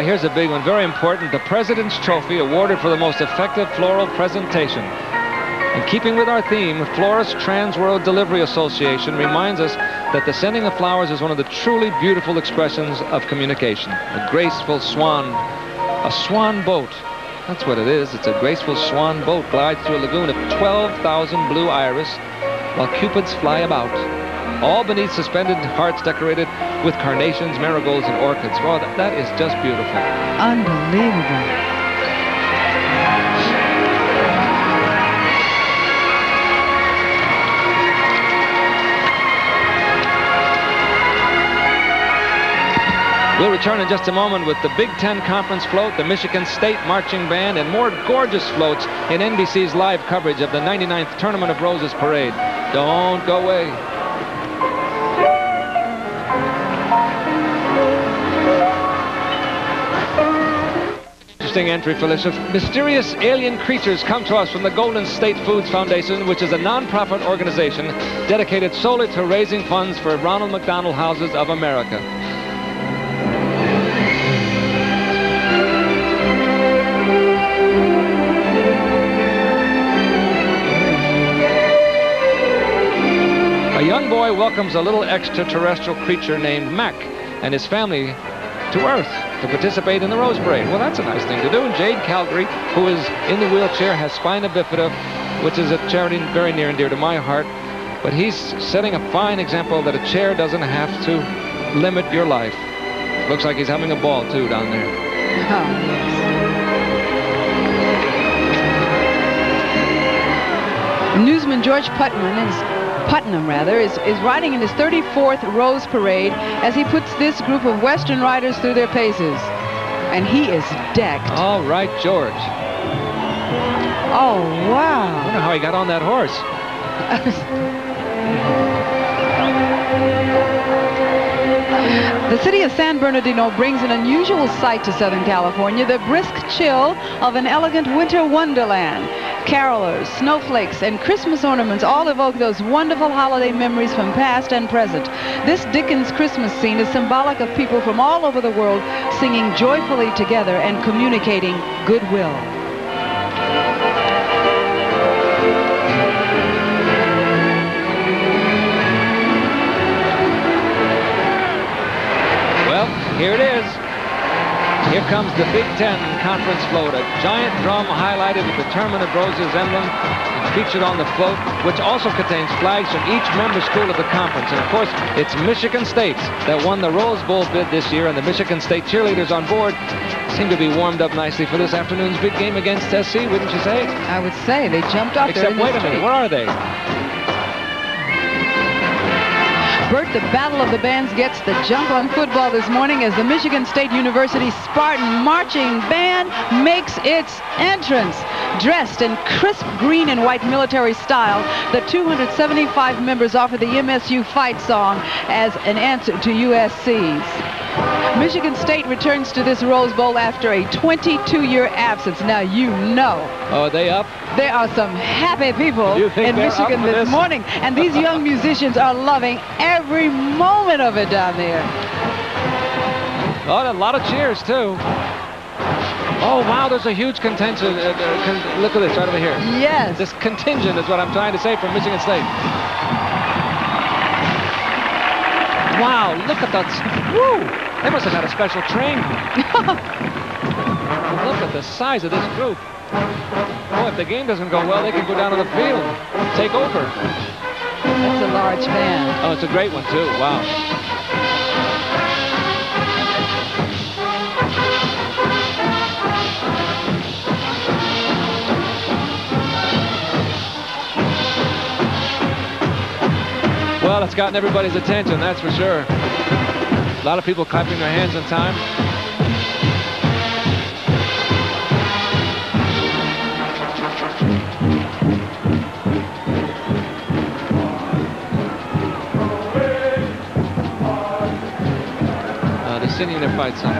Here's a big one, very important. The President's Trophy, awarded for the most effective floral presentation. In keeping with our theme, Florist Trans World Delivery Association reminds us that the sending of flowers is one of the truly beautiful expressions of communication. A graceful swan, a swan boat. That's what it is. It's a graceful swan boat glides through a lagoon of 12,000 blue iris while cupids fly about, all beneath suspended hearts decorated with carnations, marigolds, and orchids. Well, that is just beautiful. Unbelievable. We'll return in just a moment with the Big Ten Conference float, the Michigan State Marching Band, and more gorgeous floats in NBC's live coverage of the 99th Tournament of Roses Parade. Don't go away. Interesting entry, Phylicia. Mysterious alien creatures come to us from the Golden State Foods Foundation, which is a non-profit organization dedicated solely to raising funds for Ronald McDonald Houses of America. A young boy welcomes a little extraterrestrial creature named Mac and his family to Earth to participate in the Rose Parade. Well, that's a nice thing to do. And Jade Calgary, who is in the wheelchair, has spina bifida, which is a charity very near and dear to my heart. But he's setting a fine example that a chair doesn't have to limit your life. Looks like he's having a ball, too, down there. Oh, yes. Newsman George Putnam is riding in his 34th Rose Parade as he puts this group of Western riders through their paces. And he is decked. All right, George. Oh, wow. I wonder how he got on that horse. The city of San Bernardino brings an unusual sight to Southern California, the brisk chill of an elegant winter wonderland. Carolers, snowflakes, and Christmas ornaments all evoke those wonderful holiday memories from past and present. This Dickens Christmas scene is symbolic of people from all over the world singing joyfully together and communicating goodwill. Well, here it is. Here comes the Big Ten Conference float, a giant drum highlighted with the Tournament of Roses emblem and featured on the float, which also contains flags from each member school of the conference. And of course, it's Michigan State that won the Rose Bowl bid this year, and the Michigan State cheerleaders on board seem to be warmed up nicely for this afternoon's big game against SC, wouldn't you say? I would say they jumped up there. Except, wait a minute, where are they? Bert, the Battle of the Bands gets the jump on football this morning as the Michigan State University Spartan Marching Band makes its entrance. Dressed in crisp green and white military style, the 275 members offer the MSU fight song as an answer to USC's. Michigan State returns to this Rose Bowl after a 22-year absence. Now you know. Oh, are they up? There are some happy people in Michigan this morning, and these young musicians are loving every moment of it down there. Oh, a lot of cheers, too. Oh, wow, there's a huge contention. Look at this right over here. Yes. This contingent is what I'm trying to say from Michigan State. Wow, look at that. Woo! They must have had a special train. Look at the size of this group. Oh, if the game doesn't go well, they can go down to the field, take over. That's a large band. Oh, it's a great one, too. Wow. Well, it's gotten everybody's attention, that's for sure. A lot of people clapping their hands in time. They're singing their fight song.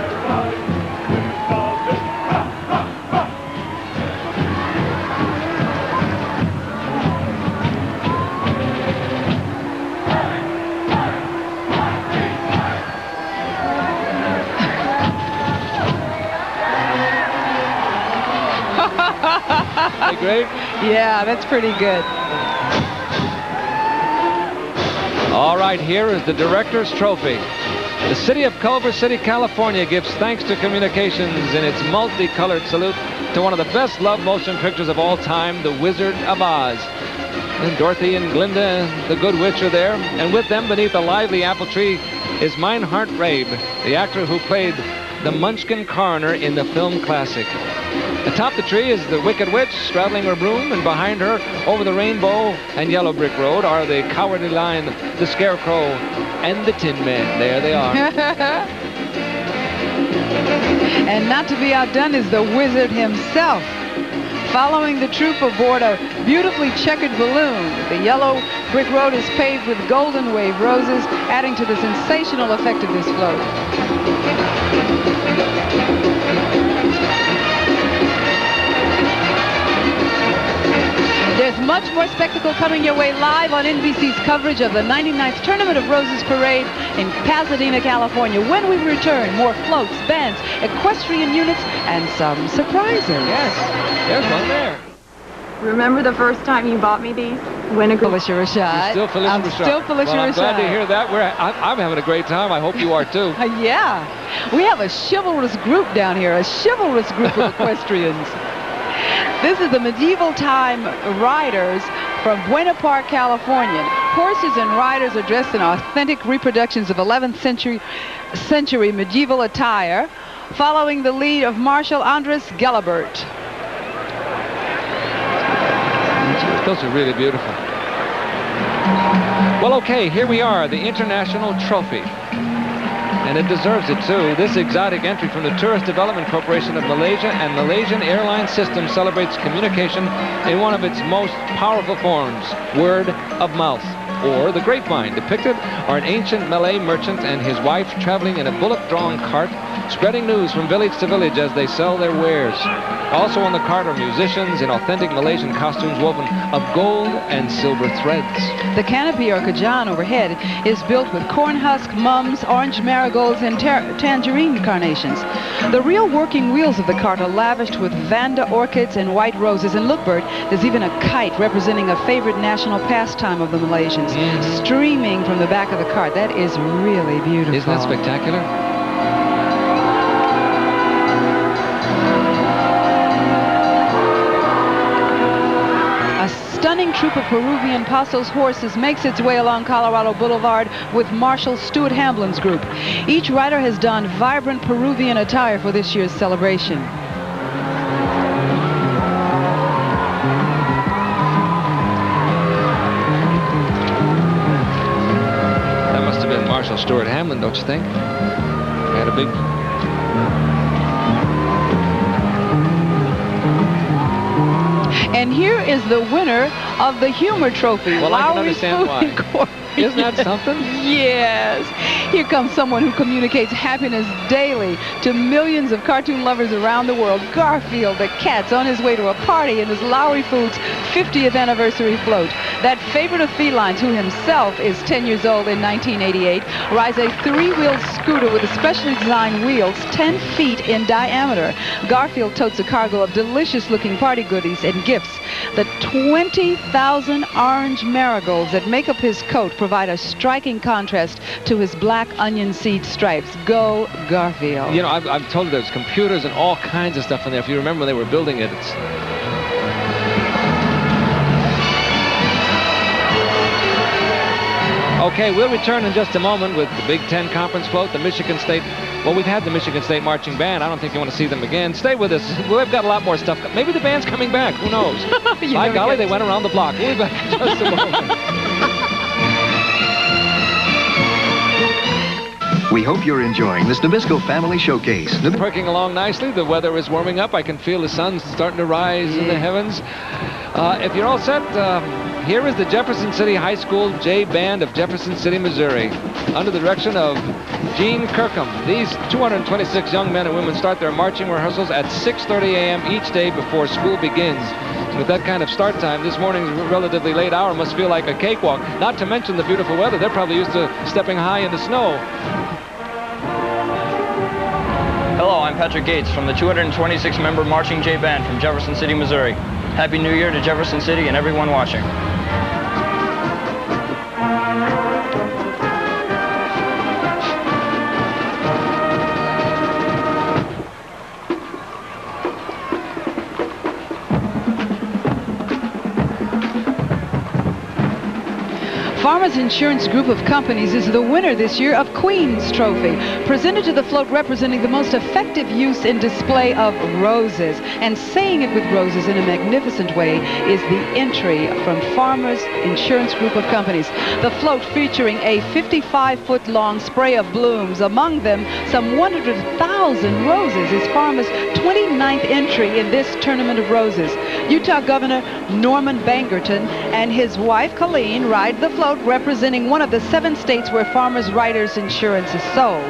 Hey, great? Yeah, that's pretty good. All right, here is the Director's Trophy. The city of Culver City, California gives thanks to communications in its multicolored salute to one of the best love motion pictures of all time, The Wizard of Oz. And Dorothy and Glinda, the Good Witch, are there. And with them, beneath a lively apple tree, is Meinhard Rabe, the actor who played the Munchkin coroner in the film classic. Atop the tree is the Wicked Witch straddling her broom, and behind her, over the Rainbow and Yellow Brick Road, are the Cowardly Lion, the Scarecrow, and the Tin Man. There they are. And not to be outdone is the wizard himself. Following the troupe aboard a beautifully checkered balloon, the Yellow Brick Road is paved with golden wave roses, adding to the sensational effect of this float. There's much more spectacle coming your way live on NBC's coverage of the 99th Tournament of Roses Parade in Pasadena, California. When we return, more floats, bands, equestrian units, and some surprises. Yes, there's one there. Remember the first time you bought me these? Phylicia Rashad. You're still Phylicia I'm Rashad. still Phylicia Well, I'm Rashad. glad to hear that. I'm having a great time. I hope you are too. Yeah. We have a chivalrous group down here, a chivalrous group of equestrians. This is the medieval time riders from Buena Park, California. Horses and riders are dressed in authentic reproductions of 11th century medieval attire, following the lead of Marshal Andres Gelabert. Those are really beautiful. Well, okay, here we are, the International Trophy. And it deserves it, too. This exotic entry from the Tourist Development Corporation of Malaysia and Malaysian Airline System celebrates communication in one of its most powerful forms, word of mouth, or the grapevine. Depicted are an ancient Malay merchant and his wife traveling in a bullock-drawn cart, spreading news from village to village as they sell their wares. Also on the cart are musicians in authentic Malaysian costumes woven of gold and silver threads. The canopy or kajan overhead is built with corn husk, mums, orange marigolds, and tangerine carnations. The real working wheels of the cart are lavished with vanda orchids and white roses. And look, Bert, there's even a kite representing a favorite national pastime of the Malaysians, streaming from the back of the cart. That is really beautiful. Isn't that spectacular? Stunning troop of Peruvian Pasos horses makes its way along Colorado Boulevard with Marshal Stuart Hamblin's group. Each rider has donned vibrant Peruvian attire for this year's celebration. That must have been Marshal Stuart Hamblin, don't you think? He had a big... And here is the winner of the Humor Trophy. Well, I can understand why. Isn't that something? Yes. Here comes someone who communicates happiness daily to millions of cartoon lovers around the world. Garfield the cat's on his way to a party in his Lowry Foods 50th anniversary float. That favorite of felines, who himself is 10 years old in 1988, rides a three-wheeled scooter with specially designed wheels 10 feet in diameter. Garfield totes a cargo of delicious-looking party goodies and gifts. The 20,000 orange marigolds that make up his coat provide a striking contrast to his black onion seed stripes. Go Garfield. You know, I've told you there's computers and all kinds of stuff in there. If you remember when they were building it, it's... Okay, we'll return in just a moment with the Big Ten Conference float, the Michigan State... Well, we've had the Michigan State Marching Band. I don't think you want to see them again. Stay with us. We've got a lot more stuff. Maybe the band's coming back. Who knows? By golly, they went around the block. We'll be back in just a moment. We hope you're enjoying this Nabisco Family Showcase. Perking along nicely. The weather is warming up. I can feel the sun starting to rise in the heavens. If you're all set, here is the Jefferson City High School J Band of Jefferson City, Missouri, under the direction of Gene Kirkham. These 226 young men and women start their marching rehearsals at 6:30 a.m. each day before school begins. With that kind of start time, this morning's relatively late hour must feel like a cakewalk. Not to mention the beautiful weather. They're probably used to stepping high in the snow. Hello, I'm Patrick Gates from the 226-member Marching J Band from Jefferson City, Missouri. Happy New Year to Jefferson City and everyone watching. Farmers Insurance Group of Companies is the winner this year of Queen's Trophy, presented to the float representing the most effective use in display of roses. And saying it with roses in a magnificent way is the entry from Farmers Insurance Group of Companies. The float featuring a 55-foot-long spray of blooms, among them some 100,000 roses, is Farmers' 29th entry in this tournament of roses. Utah Governor Norman Bangerton and his wife Colleen ride the float, representing one of the 7 states where Farmers Riders Insurance is sold.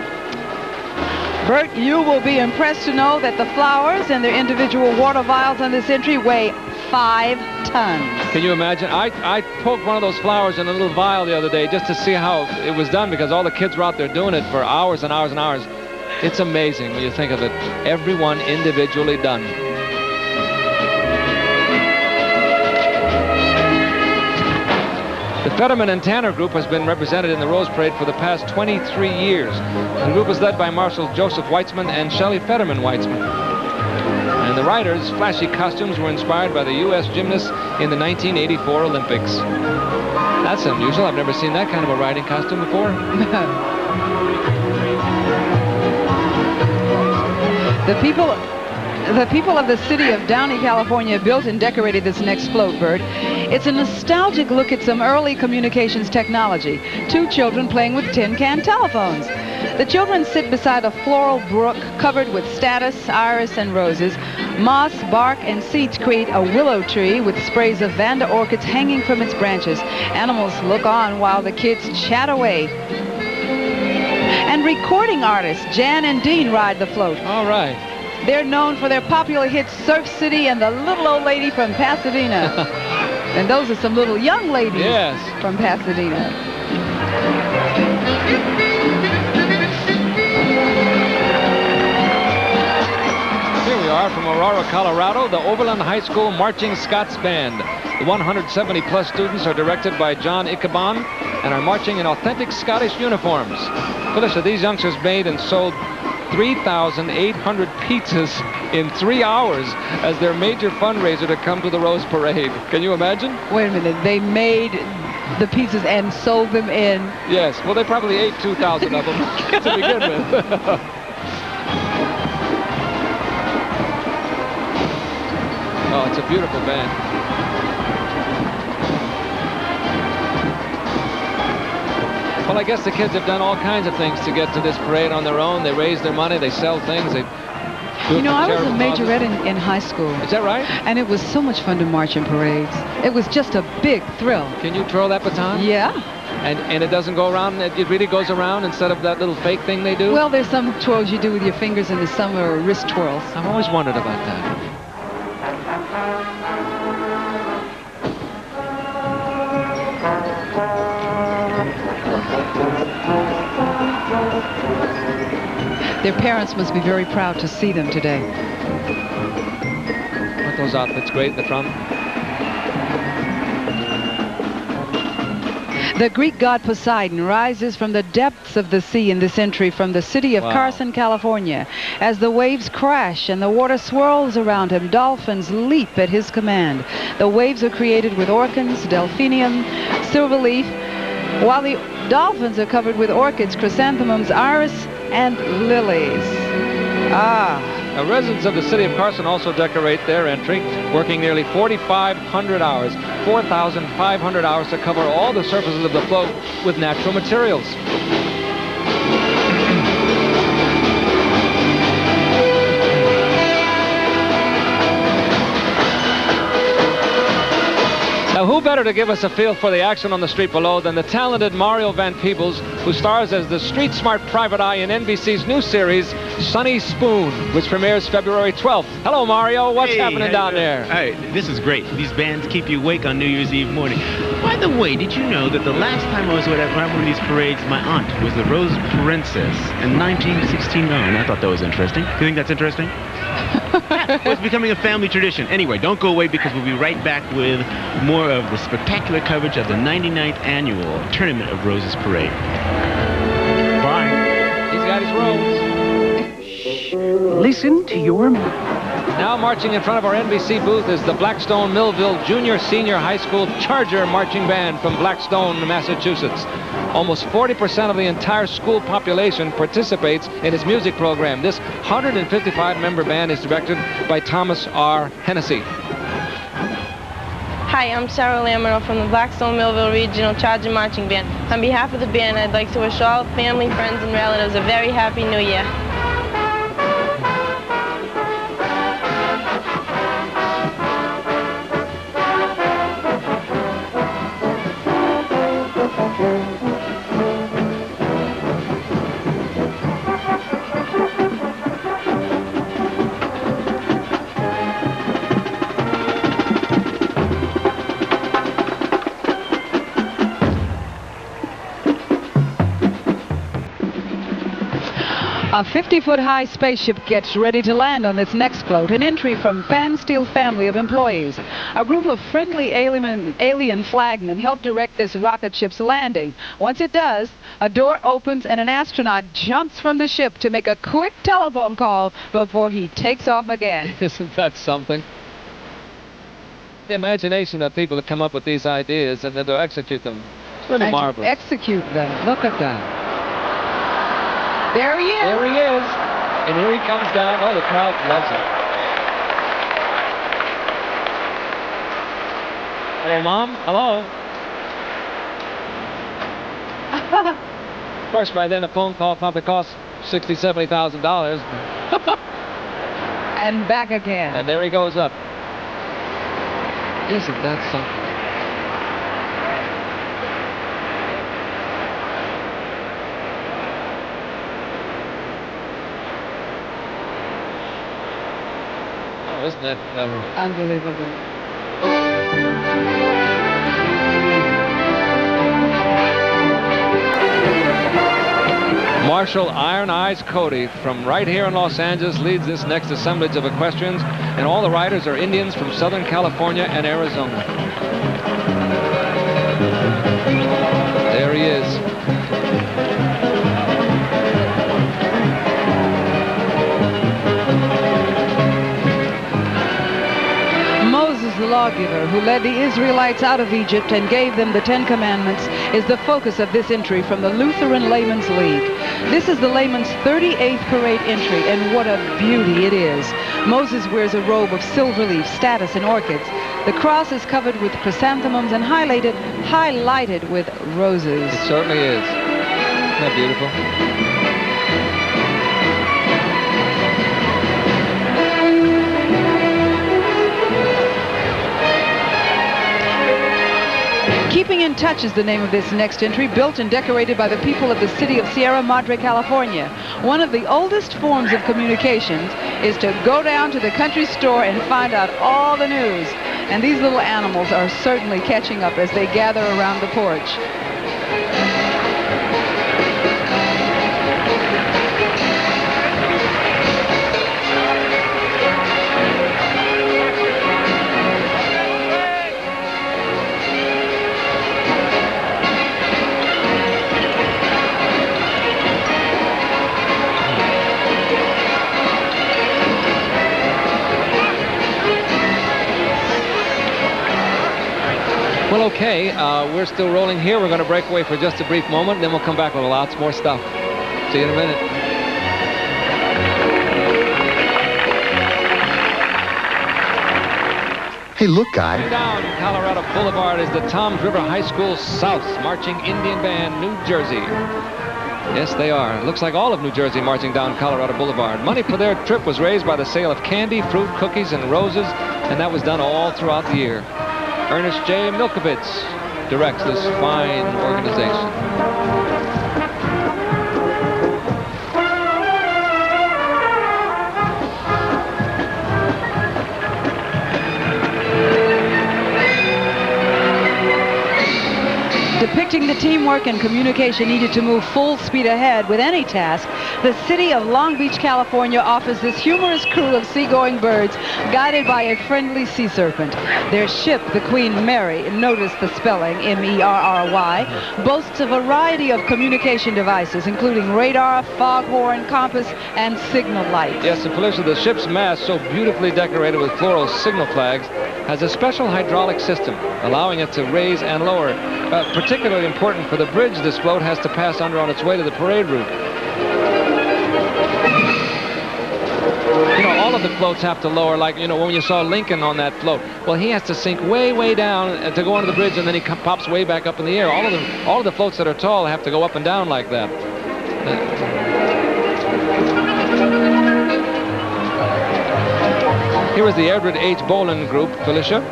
Bert, you will be impressed to know that the flowers and their individual water vials on this entry weigh 5 tons. Can you imagine? I poked one of those flowers in a little vial the other day just to see how it was done, because all the kids were out there doing it for hours and hours and hours. It's amazing when you think of it. Everyone individually done. The Fetterman and Tanner Group has been represented in the Rose Parade for the past 23 years. The group is led by Marshal Joseph Weitzman and Shelley Fetterman Weitzman. And the riders' flashy costumes were inspired by the U.S. gymnasts in the 1984 Olympics. That's unusual. I've never seen that kind of a riding costume before. The people of the city of Downey, California built and decorated this next float, Bert. It's a nostalgic look at some early communications technology. 2 children playing with tin-can telephones. The children sit beside a floral brook covered with statice, iris, and roses. Moss, bark, and seeds create a willow tree with sprays of Vanda orchids hanging from its branches. Animals look on while the kids chat away. And recording artists Jan and Dean ride the float. All right. They're known for their popular hits Surf City and The Little Old Lady from Pasadena. And those are some little young ladies from Pasadena. Here we are from Aurora, Colorado, the Overland High School Marching Scots Band. The 170-plus students are directed by John Ichabod and are marching in authentic Scottish uniforms. Phylicia, these youngsters made and sold 3,800 pizzas in 3 hours as their major fundraiser to come to the Rose Parade. Can you imagine? Wait a minute. They made the pizzas and sold them in? Yes. Well, they probably ate 2,000 of them to begin with. Oh, it's a beautiful band. Well, I guess the kids have done all kinds of things to get to this parade on their own. They raise their money, they sell things, they do. You know, I was a majorette in high school. Is that right? And it was so much fun to march in parades. It was just a big thrill. Can you twirl that baton? Yeah. And it doesn't go around, it really goes around instead of that little fake thing they do? Well, there's some twirls you do with your fingers and there's some are wrist twirls. I've always wondered about that. Their parents must be very proud to see them today. Aren't those outfits great in the front? The Greek god Poseidon rises from the depths of the sea in this entry from the city of Carson, California. As the waves crash and the water swirls around him, dolphins leap at his command. The waves are created with orcans, delphinium, silverleaf, while the dolphins are covered with orchids, chrysanthemums, iris, and lilies. Now, residents of the city of Carson also decorate their entry, working nearly 4,500 hours, 4,500 hours to cover all the surfaces of the float with natural materials. Now, who better to give us a feel for the action on the street below than the talented Mario Van Peebles, who stars as the street-smart private eye in NBC's new series, Sunny Spoon, which premieres February 12th. Hello, Mario. What's happening down there? Hey, this is great. These bands keep you awake on New Year's Eve morning. By the way, did you know that the last time I was at one of these parades, my aunt was the Rose Princess in 1969? I thought that was interesting. Do you think that's interesting? Well, it's becoming a family tradition. Anyway, don't go away because we'll be right back with more of the spectacular coverage of the 99th annual Tournament of Roses Parade. Bye. He's got his rose. Listen to your mouth. Now marching in front of our NBC booth is the Blackstone Millville Junior Senior High School Charger Marching Band from Blackstone, Massachusetts. Almost 40% of the entire school population participates in its music program. This 155-member band is directed by Thomas R. Hennessy. Hi, I'm Sarah Lamoureux from the Blackstone Millville Regional Charger Marching Band. On behalf of the band, I'd like to wish all family, friends, and relatives a very happy New Year. A 50-foot-high spaceship gets ready to land on its next float, an entry from Fan Steel family of employees. A group of friendly alien flagmen help direct this rocket ship's landing. Once it does, a door opens and an astronaut jumps from the ship to make a quick telephone call before he takes off again. Isn't that something? The imagination of people that come up with these ideas and then to execute them. It's really marvelous. Execute them. Look at that. There he is. There he is. And here he comes down. Oh, the crowd loves it. Hello, Mom. Hello. Of course, by then a phone call probably cost $60,000, $70,000. And back again. And there he goes up. Isn't that something? Isn't that clever? Unbelievable. Marshal Iron Eyes Cody from right here in Los Angeles leads this next assemblage of equestrians, and all the riders are Indians from Southern California and Arizona. There he is. father who led the Israelites out of Egypt and gave them the 10 Commandments, is the focus of this entry from the Lutheran Layman's League. This is the Layman's 38th parade entry, and what a beauty it is. Moses wears a robe of silver leaf, statice, and orchids. The cross is covered with chrysanthemums and highlighted with roses. It certainly is. Isn't that beautiful? Keeping in Touch is the name of this next entry, built and decorated by the people of the city of Sierra Madre, California. One of the oldest forms of communications is to go down to the country store and find out all the news. And these little animals are certainly catching up as they gather around the porch. Well, okay, we're still rolling here. We're going to break away for just a brief moment, then we'll come back with lots more stuff. See you in a minute. Hey, look, guy. Down Colorado Boulevard is the Toms River High School South Marching Indian Band, New Jersey. Yes, they are. Looks like all of New Jersey marching down Colorado Boulevard. Money for their trip was raised by the sale of candy, fruit, cookies, and roses, and that was done all throughout the year. Ernest J. Milkovich directs this fine organization. Depicting the teamwork and communication needed to move full speed ahead with any task, the city of Long Beach, California offers this humorous crew of seagoing birds guided by a friendly sea serpent. Their ship, the Queen Mary, notice the spelling, M-E-R-R-Y, boasts a variety of communication devices, including radar, foghorn, compass, and signal lights. Yes, and Phylicia, the ship's mast, so beautifully decorated with floral signal flags, has a special hydraulic system, allowing it to raise and lower. Particularly important for the bridge this float has to pass under on its way to the parade route. You know, all of the floats have to lower, like, you know, when you saw Lincoln on that float. Well, he has to sink way, way down to go onto the bridge, and then he pops way back up in the air. All of the floats that are tall have to go up and down like that. Here is the Edward H. Boland group, Phylicia.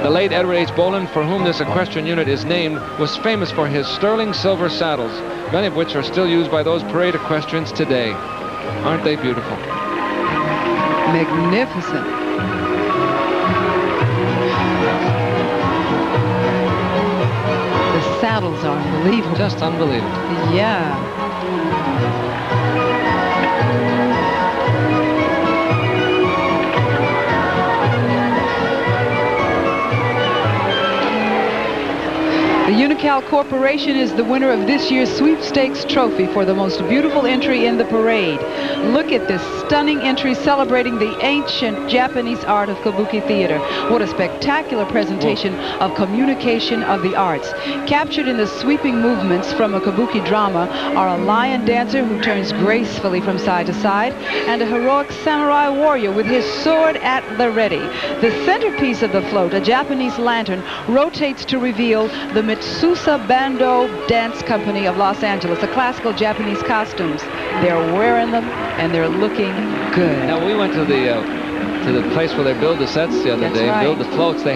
The late Edward H. Boland, for whom this equestrian unit is named, was famous for his sterling silver saddles, many of which are still used by those parade equestrians today. Aren't they beautiful? Magnificent. The saddles are unbelievable. Just unbelievable. Yeah. The Unical Corporation is the winner of this year's sweepstakes trophy for the most beautiful entry in the parade. Look at this stunning entry celebrating the ancient Japanese art of kabuki theater. What a spectacular presentation of communication of the arts. Captured in the sweeping movements from a kabuki drama are a lion dancer who turns gracefully from side to side and a heroic samurai warrior with his sword at the ready. The centerpiece of the float, a Japanese lantern, rotates to reveal the Mitsusa Bando Dance Company of Los Angeles, a classical Japanese costumes. They're wearing them and they're looking good. Now, we went to the place where they build the sets the other day, build the floats. They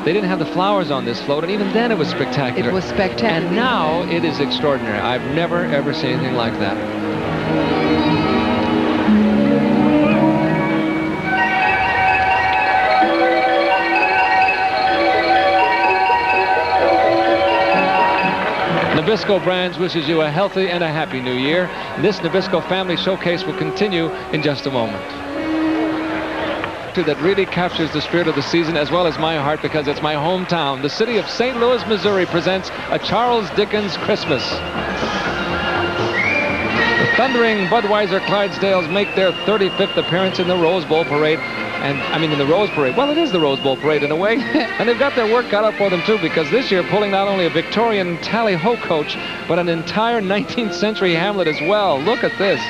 didn't have the flowers on this float, and even then it was spectacular. It was spectacular. And now it is extraordinary. I've never, ever seen anything like that. Nabisco Brands wishes you a healthy and a happy new year. This Nabisco Family Showcase will continue in just a moment. That really captures the spirit of the season as well as my heart, because it's my hometown. The city of St. Louis, Missouri presents A Charles Dickens Christmas. The thundering Budweiser Clydesdales make their 35th appearance in the Rose Bowl Parade, And I mean, in the Rose Parade. Well, it is the Rose Bowl Parade in a way. And they've got their work cut out for them, too, because this year pulling not only a Victorian tally-ho coach, but an entire 19th century Hamlet as well. Look at this.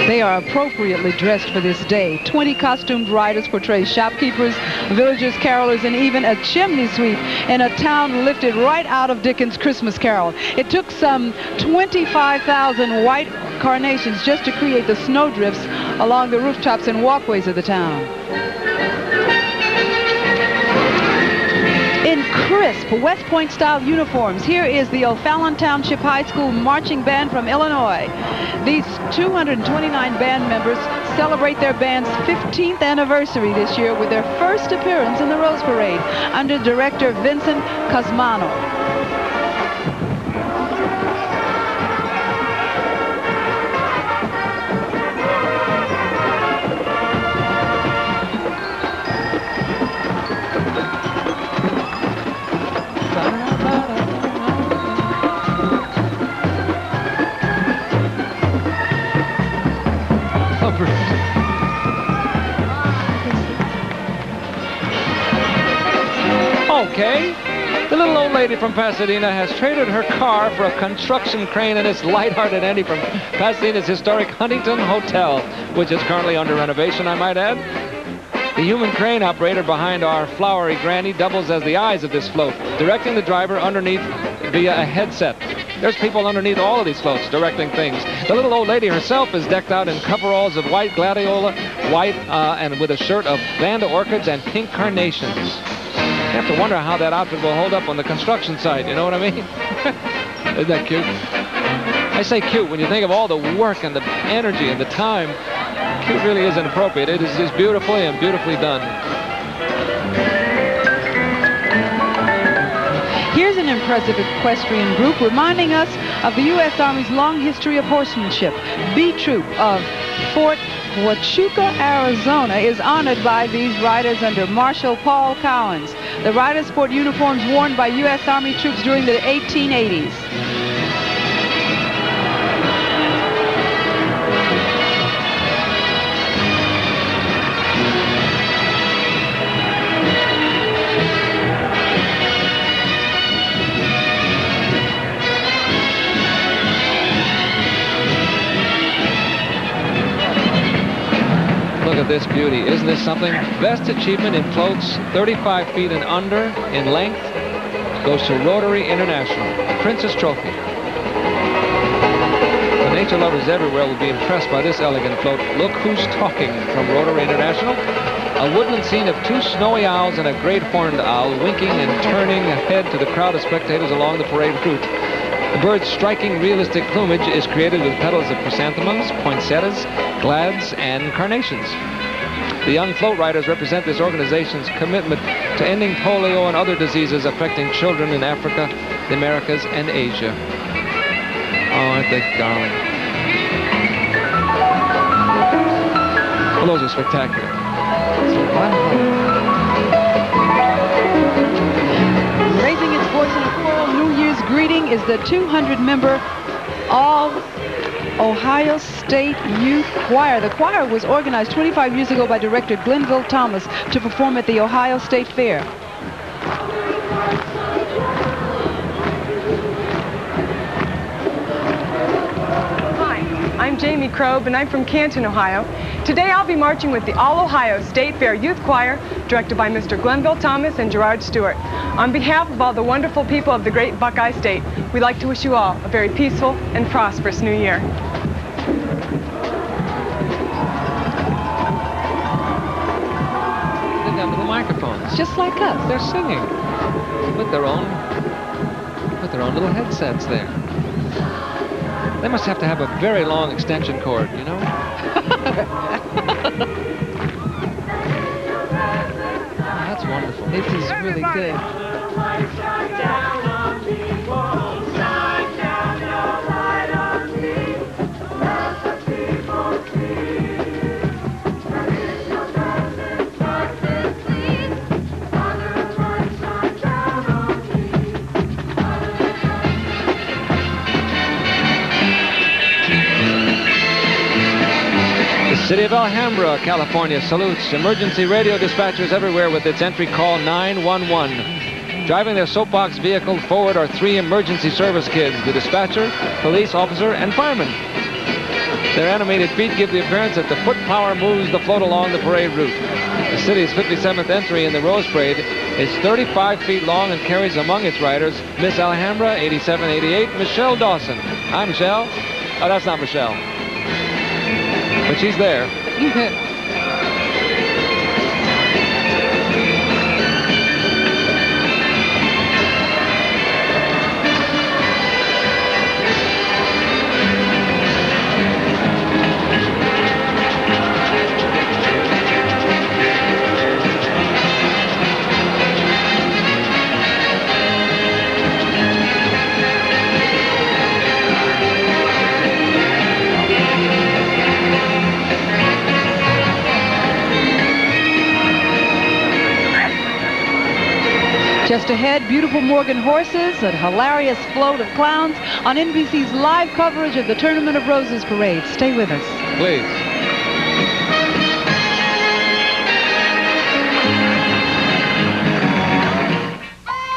They are appropriately dressed for this day. 20 costumed riders portray shopkeepers, villagers, carolers, and even a chimney sweep in a town lifted right out of Dickens' Christmas Carol. It took some 25,000 white carnations just to create the snowdrifts along the rooftops and walkways of the town. In crisp West Point-style uniforms, here is the O'Fallon Township High School Marching Band from Illinois. These 229 band members celebrate their band's 15th anniversary this year with their first appearance in the Rose Parade under director Vincent Cosmano. Okay, the little old lady from Pasadena has traded her car for a construction crane, and it's lighthearted Andy from Pasadena's historic Huntington Hotel, which is currently under renovation, I might add. The human crane operator behind our flowery granny doubles as the eyes of this float, directing the driver underneath via a headset. There's people underneath all of these floats directing things. The little old lady herself is decked out in coveralls of white gladiola, white, and with a shirt of Vanda orchids and pink carnations. You have to wonder how that outfit will hold up on the construction site, you know what I mean? Isn't that cute? I say cute when you think of all the work and the energy and the time. Cute really isn't appropriate. It is just beautifully and beautifully done. Here's an impressive equestrian group reminding us of the U.S. Army's long history of horsemanship. B Troop of Fort Huachuca, Arizona is honored by these riders under Marshal Paul Cowens. The riders sport uniforms worn by U.S. Army troops during the 1880s. Look at this beauty. Isn't this something? Best achievement in floats 35 feet and under in length goes to Rotary International, the Princess Trophy. The nature lovers everywhere will be impressed by this elegant float. Look Who's Talking from Rotary International. A woodland scene of two snowy owls and a great horned owl winking and turning ahead to the crowd of spectators along the parade route. The bird's striking realistic plumage is created with petals of chrysanthemums, poinsettias, glads, and carnations. The young float riders represent this organization's commitment to ending polio and other diseases affecting children in Africa, the Americas, and Asia. Oh, aren't they darling? Well, those are spectacular. Raising its voice in a choral New Year's greeting is the 200-member All-Ohio State Youth Choir. The choir was organized 25 years ago by director Glenville Thomas to perform at the Ohio State Fair. Hi, I'm Jamie Kroeb, and I'm from Canton, Ohio. Today I'll be marching with the All-Ohio State Fair Youth Choir, directed by Mr. Glenville Thomas and Gerard Stewart. On behalf of all the wonderful people of the great Buckeye State, we'd like to wish you all a very peaceful and prosperous new year. They got little microphones. Just like us. They're singing with their own little headsets there. They must have to have a very long extension cord, you know? That's wonderful. This is really good. City of Alhambra, California salutes emergency radio dispatchers everywhere with its entry call 911. Driving their soapbox vehicle forward are 3 emergency service kids, the dispatcher, police officer, and fireman. Their animated feet give the appearance that the foot power moves the float along the parade route. The city's 57th entry in the Rose Parade is 35 feet long and carries among its riders Miss Alhambra 8788, Michelle Dawson. Hi, Michelle. Oh, that's not Michelle. But she's there. Just ahead, beautiful Morgan horses, a hilarious float of clowns on NBC's live coverage of the Tournament of Roses parade. Stay with us. Please.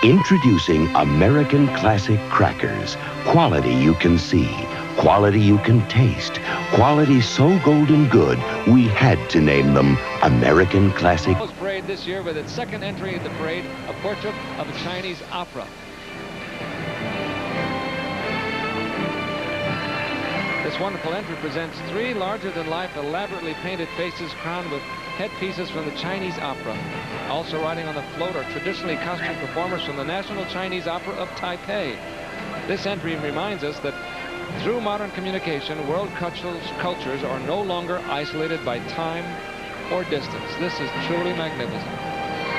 Introducing American Classic Crackers. Quality you can see. Quality you can taste. Quality so golden good, we had to name them American Classic. Parade this year with its second entry in the parade, a portrait of a Chinese opera. This wonderful entry presents 3 larger-than-life, elaborately painted faces crowned with headpieces from the Chinese opera. Also riding on the float are traditionally costumed performers from the National Chinese Opera of Taipei. This entry reminds us that through modern communication, world cultures are no longer isolated by time or distance. This is truly magnificent.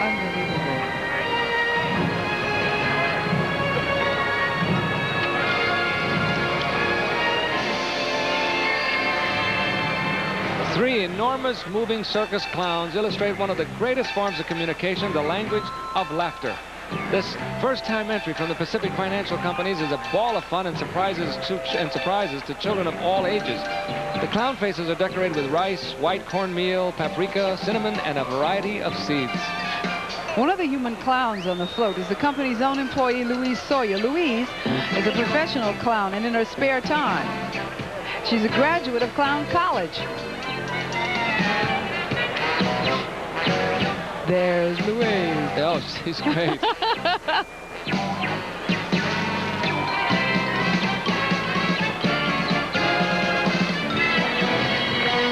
Unbelievable. Three enormous moving circus clowns illustrate one of the greatest forms of communication, the language of laughter. This first-time entry from the Pacific Financial Companies is a ball of fun and surprises to children of all ages. The clown faces are decorated with rice, white cornmeal, paprika, cinnamon, and a variety of seeds. One of the human clowns on the float is the company's own employee, Louise Sawyer. Louise is a professional clown, and in her spare time, she's a graduate of Clown College. There's Louise. Oh, she's great.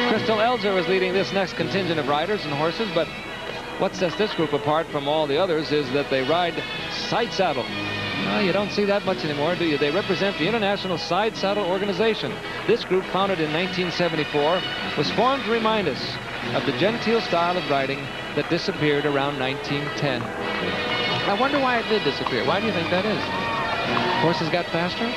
Crystal Elzer is leading this next contingent of riders and horses, but what sets this group apart from all the others is that they ride side saddle. Well, you don't see that much anymore, do you? They represent the International Side Saddle Organization. This group, founded in 1974, was formed to remind us of the genteel style of riding that disappeared around 1910. I wonder why it did disappear. Why do you think that is? Horses got faster?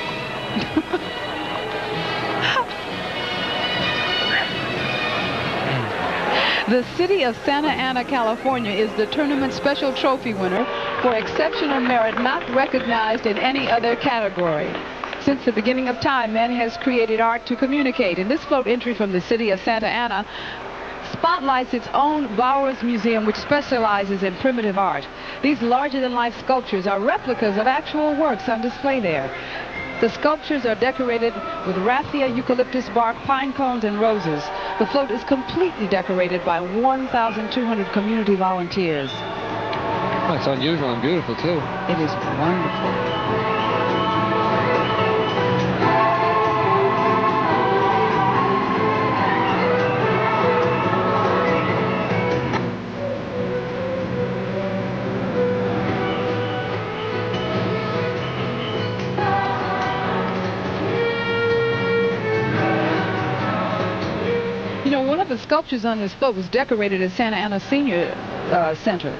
The city of Santa Ana, California is the tournament's special trophy winner for exceptional merit not recognized in any other category. Since the beginning of time, man has created art to communicate. And this float entry from the city of Santa Ana spotlights its own Bowers Museum, which specializes in primitive art. These larger-than-life sculptures are replicas of actual works on display there. The sculptures are decorated with raffia, eucalyptus bark, pine cones, and roses. The float is completely decorated by 1,200 community volunteers. Well, it's unusual and beautiful, too. It is wonderful. The sculptures on this float was decorated at Santa Ana Senior Center.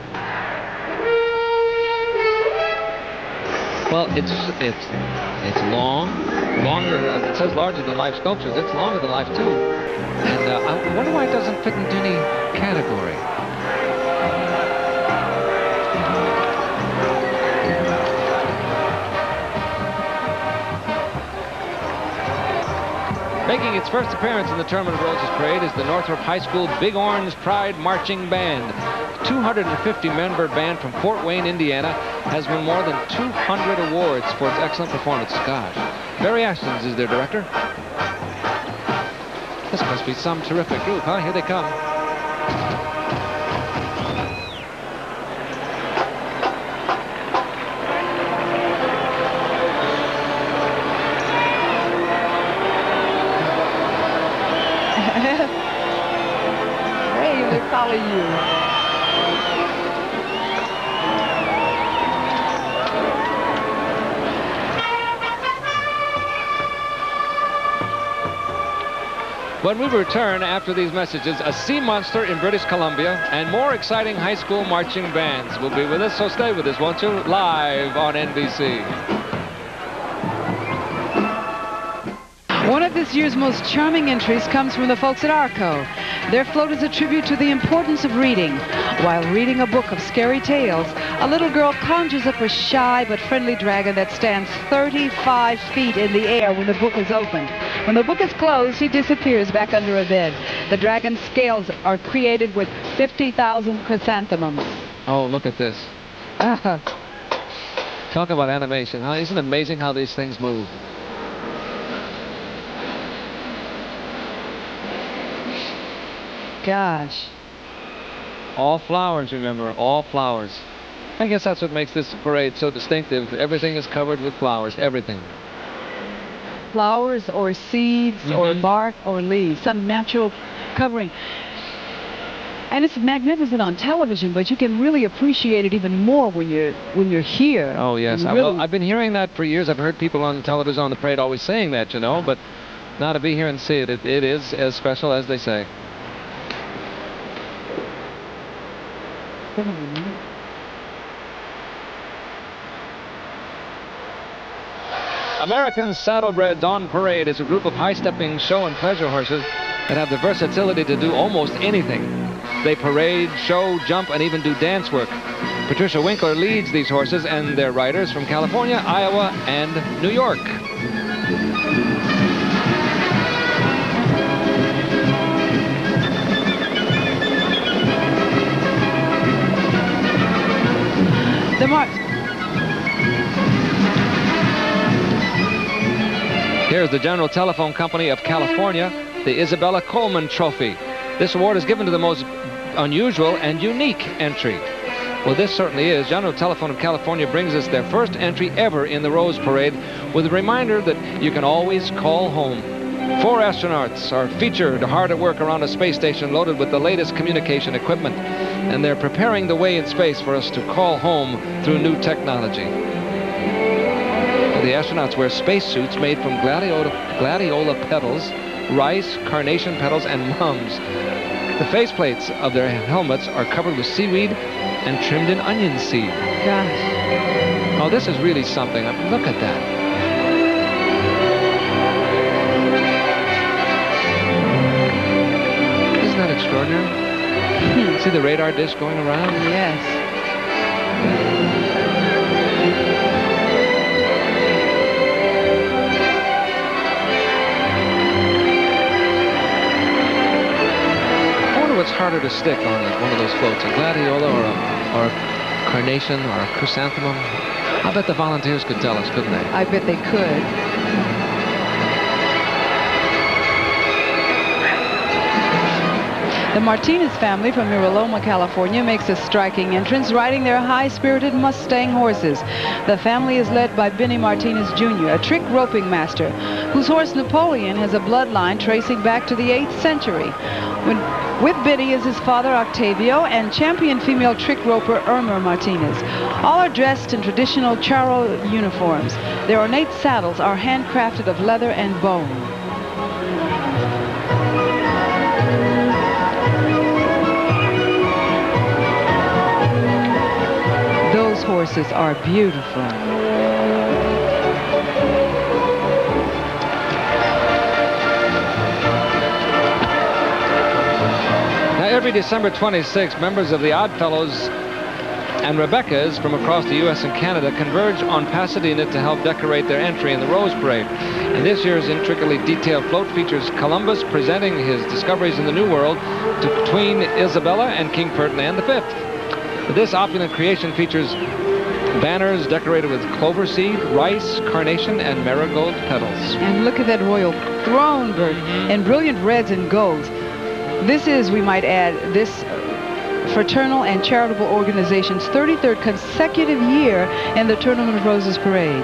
Well, it's longer. It says larger than life sculptures. It's longer than life too. And I wonder why it doesn't fit into any category. Making its first appearance in the Tournament of Roses Parade is the Northrop High School Big Orange Pride Marching Band. 250-member band from Fort Wayne, Indiana, has won more than 200 awards for its excellent performance. Gosh. Barry Ashton's is their director. This must be some terrific group, huh? Here they come. Hey, they follow you. When we return after these messages, a sea monster in British Columbia and more exciting high school marching bands will be with us, so stay with us, won't you? Live on NBC. One of this year's most charming entries comes from the folks at ARCO. Their float is a tribute to the importance of reading. While reading a book of scary tales, a little girl conjures up a shy but friendly dragon that stands 35 feet in the air when the book is opened. When the book is closed, she disappears back under a bed. The dragon's scales are created with 50,000 chrysanthemums. Oh, look at this. Talk about animation, huh? Isn't it amazing how these things move? Gosh. All flowers, remember, all flowers. I guess that's what makes this parade so distinctive. Everything is covered with flowers, everything. Flowers or seeds or bark or leaves, some natural covering. And it's magnificent on television, but you can really appreciate it even more when you're here. Oh, yes. Well, I've been hearing that for years. I've heard people on television on the parade always saying that, you know, but now to be here and see it, it is as special as they say. American Saddlebred Dawn Parade is a group of high-stepping show and pleasure horses that have the versatility to do almost anything. They parade, show, jump, and even do dance work. Patricia Winkler leads these horses and their riders from California, Iowa, and New York. Here's the General Telephone Company of California, the Isabella Coleman Trophy. This award is given to the most unusual and unique entry. Well, this certainly is. General Telephone of California brings us their first entry ever in the Rose Parade with a reminder that you can always call home. 4 astronauts are featured hard at work around a space station loaded with the latest communication equipment, and they're preparing the way in space for us to call home through new technology. The astronauts wear spacesuits made from gladiola petals, rice, carnation petals, and mums. The faceplates of their helmets are covered with seaweed and trimmed in onion seed. Gosh. Oh, this is really something. Look at that. Isn't that extraordinary? See the radar dish going around? Yes. What's harder to stick on one of those floats, a gladiola or a carnation or a chrysanthemum? I bet the volunteers could tell us, couldn't they? I bet they could. The Martinez family from Miraloma, California makes a striking entrance riding their high-spirited Mustang horses. The family is led by Benny Martinez Jr., a trick roping master, whose horse Napoleon has a bloodline tracing back to the 8th century. With Benny is his father Octavio and champion female trick roper Irma Martinez. All are dressed in traditional charro uniforms. Their ornate saddles are handcrafted of leather and bone. Those horses are beautiful. Every December 26th, members of the Odd Fellows And Rebecca's from across the U.S. and Canada converge on Pasadena to help decorate their entry in the Rose Parade. And this year's intricately detailed float features Columbus presenting his discoveries in the New World to Queen Isabella and King Ferdinand V. This opulent creation features banners decorated with clover seed, rice, carnation, and marigold petals. And look at that royal throne, Bert, in brilliant reds and golds. This is, we might add, this fraternal and charitable organization's 33rd consecutive year in the Tournament of Roses Parade.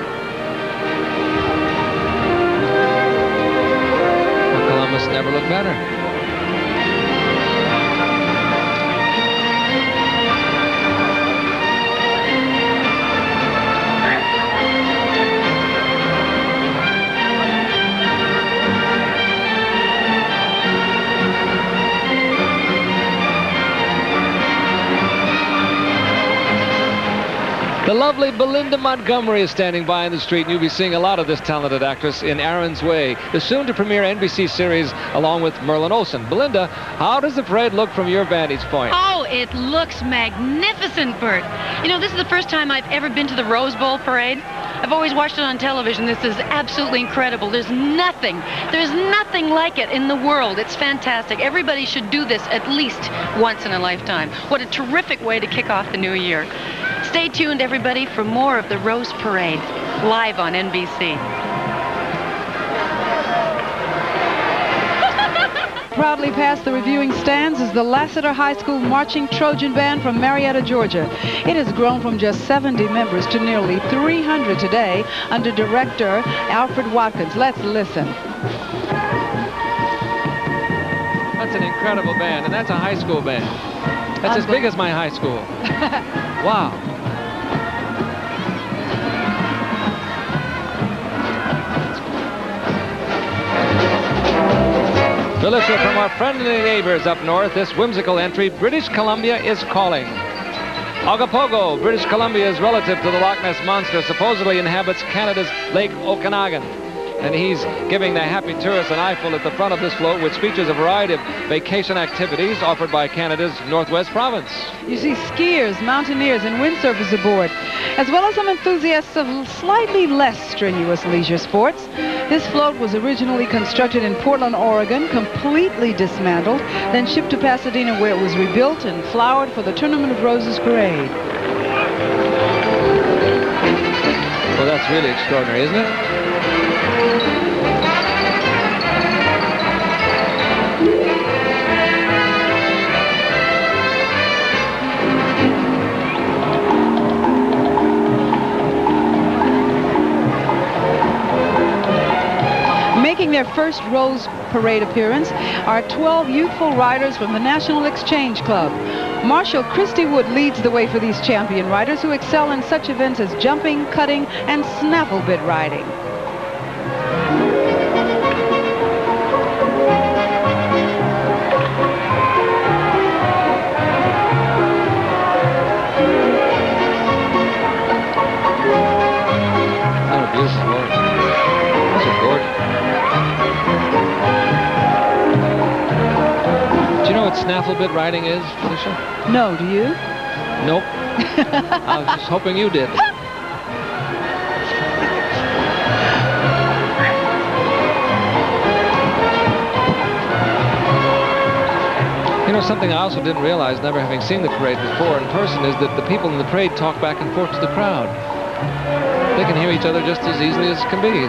Well, Columbus never looked better. The lovely Belinda Montgomery is standing by in the street, and you'll be seeing a lot of this talented actress in Aaron's Way, the soon-to-premiere NBC series along with Merlin Olsen. Belinda, how does the parade look from your vantage point? Oh, it looks magnificent, Bert. You know, this is the first time I've ever been to the Rose Bowl parade. I've always watched it on television. This is absolutely incredible. There's nothing like it in the world. It's fantastic. Everybody should do this at least once in a lifetime. What a terrific way to kick off the new year. Stay tuned, everybody, for more of the Rose Parade, live on NBC. Proudly past the reviewing stands is the Lassiter High School Marching Trojan Band from Marietta, Georgia. It has grown from just 70 members to nearly 300 today under director Alfred Watkins. Let's listen. That's an incredible band, and that's a high school band. That's as big as my high school. Wow. Phylicia, from our friendly neighbors up north, this whimsical entry, British Columbia is calling. Ogopogo, British Columbia's relative to the Loch Ness Monster, supposedly inhabits Canada's Lake Okanagan. And he's giving the happy tourist an eyeful at the front of this float, which features a variety of vacation activities offered by Canada's Northwest Province. You see skiers, mountaineers, and windsurfers aboard, as well as some enthusiasts of slightly less strenuous leisure sports. This float was originally constructed in Portland, Oregon, completely dismantled, then shipped to Pasadena, where it was rebuilt and flowered for the Tournament of Roses Parade. Well, that's really extraordinary, isn't it? Making their first Rose Parade appearance are 12 youthful riders from the National Exchange Club. Marshal Christy Wood leads the way for these champion riders who excel in such events as jumping, cutting, and snaffle bit riding. Oh, beautiful. Those are gorgeous. Do you know what snaffle bit riding is, Phylicia? No, do you? Nope. I was just hoping you did. You know, something I also didn't realize, never having seen the parade before in person, is that the people in the parade talk back and forth to the crowd. They can hear each other just as easily as can be.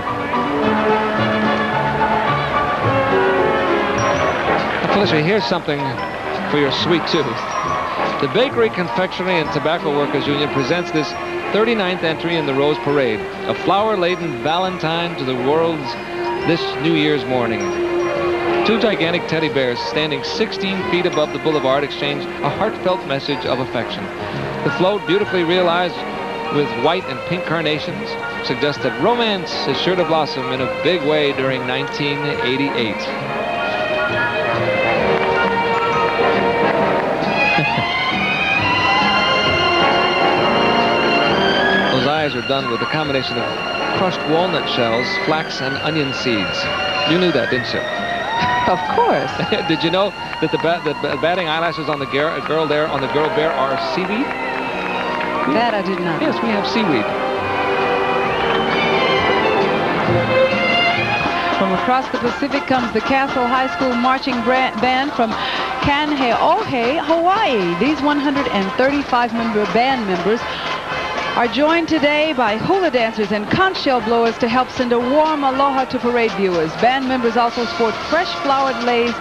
Phylicia, here's something for your sweet tooth. The Bakery, Confectionery, and Tobacco Workers Union presents this 39th entry in the Rose Parade, a flower-laden valentine to the world's this New Year's morning. Two gigantic teddy bears standing 16 feet above the boulevard exchange a heartfelt message of affection. The float, beautifully realized with white and pink carnations, suggests that romance is sure to blossom in a big way during 1988. Those eyes are done with a combination of crushed walnut shells, flax, and onion seeds. You knew that, didn't you? Of course. Did you know that the batting eyelashes on the girl there, on the girl bear, are seaweed? That I did not. Yes, we have seaweed. From across the Pacific comes the Castle High School Marching Band from Kaneohe, Hawaii. These 135-member band members are joined today by hula dancers and conch shell blowers to help send a warm aloha to parade viewers. Band members also sport fresh flowered leis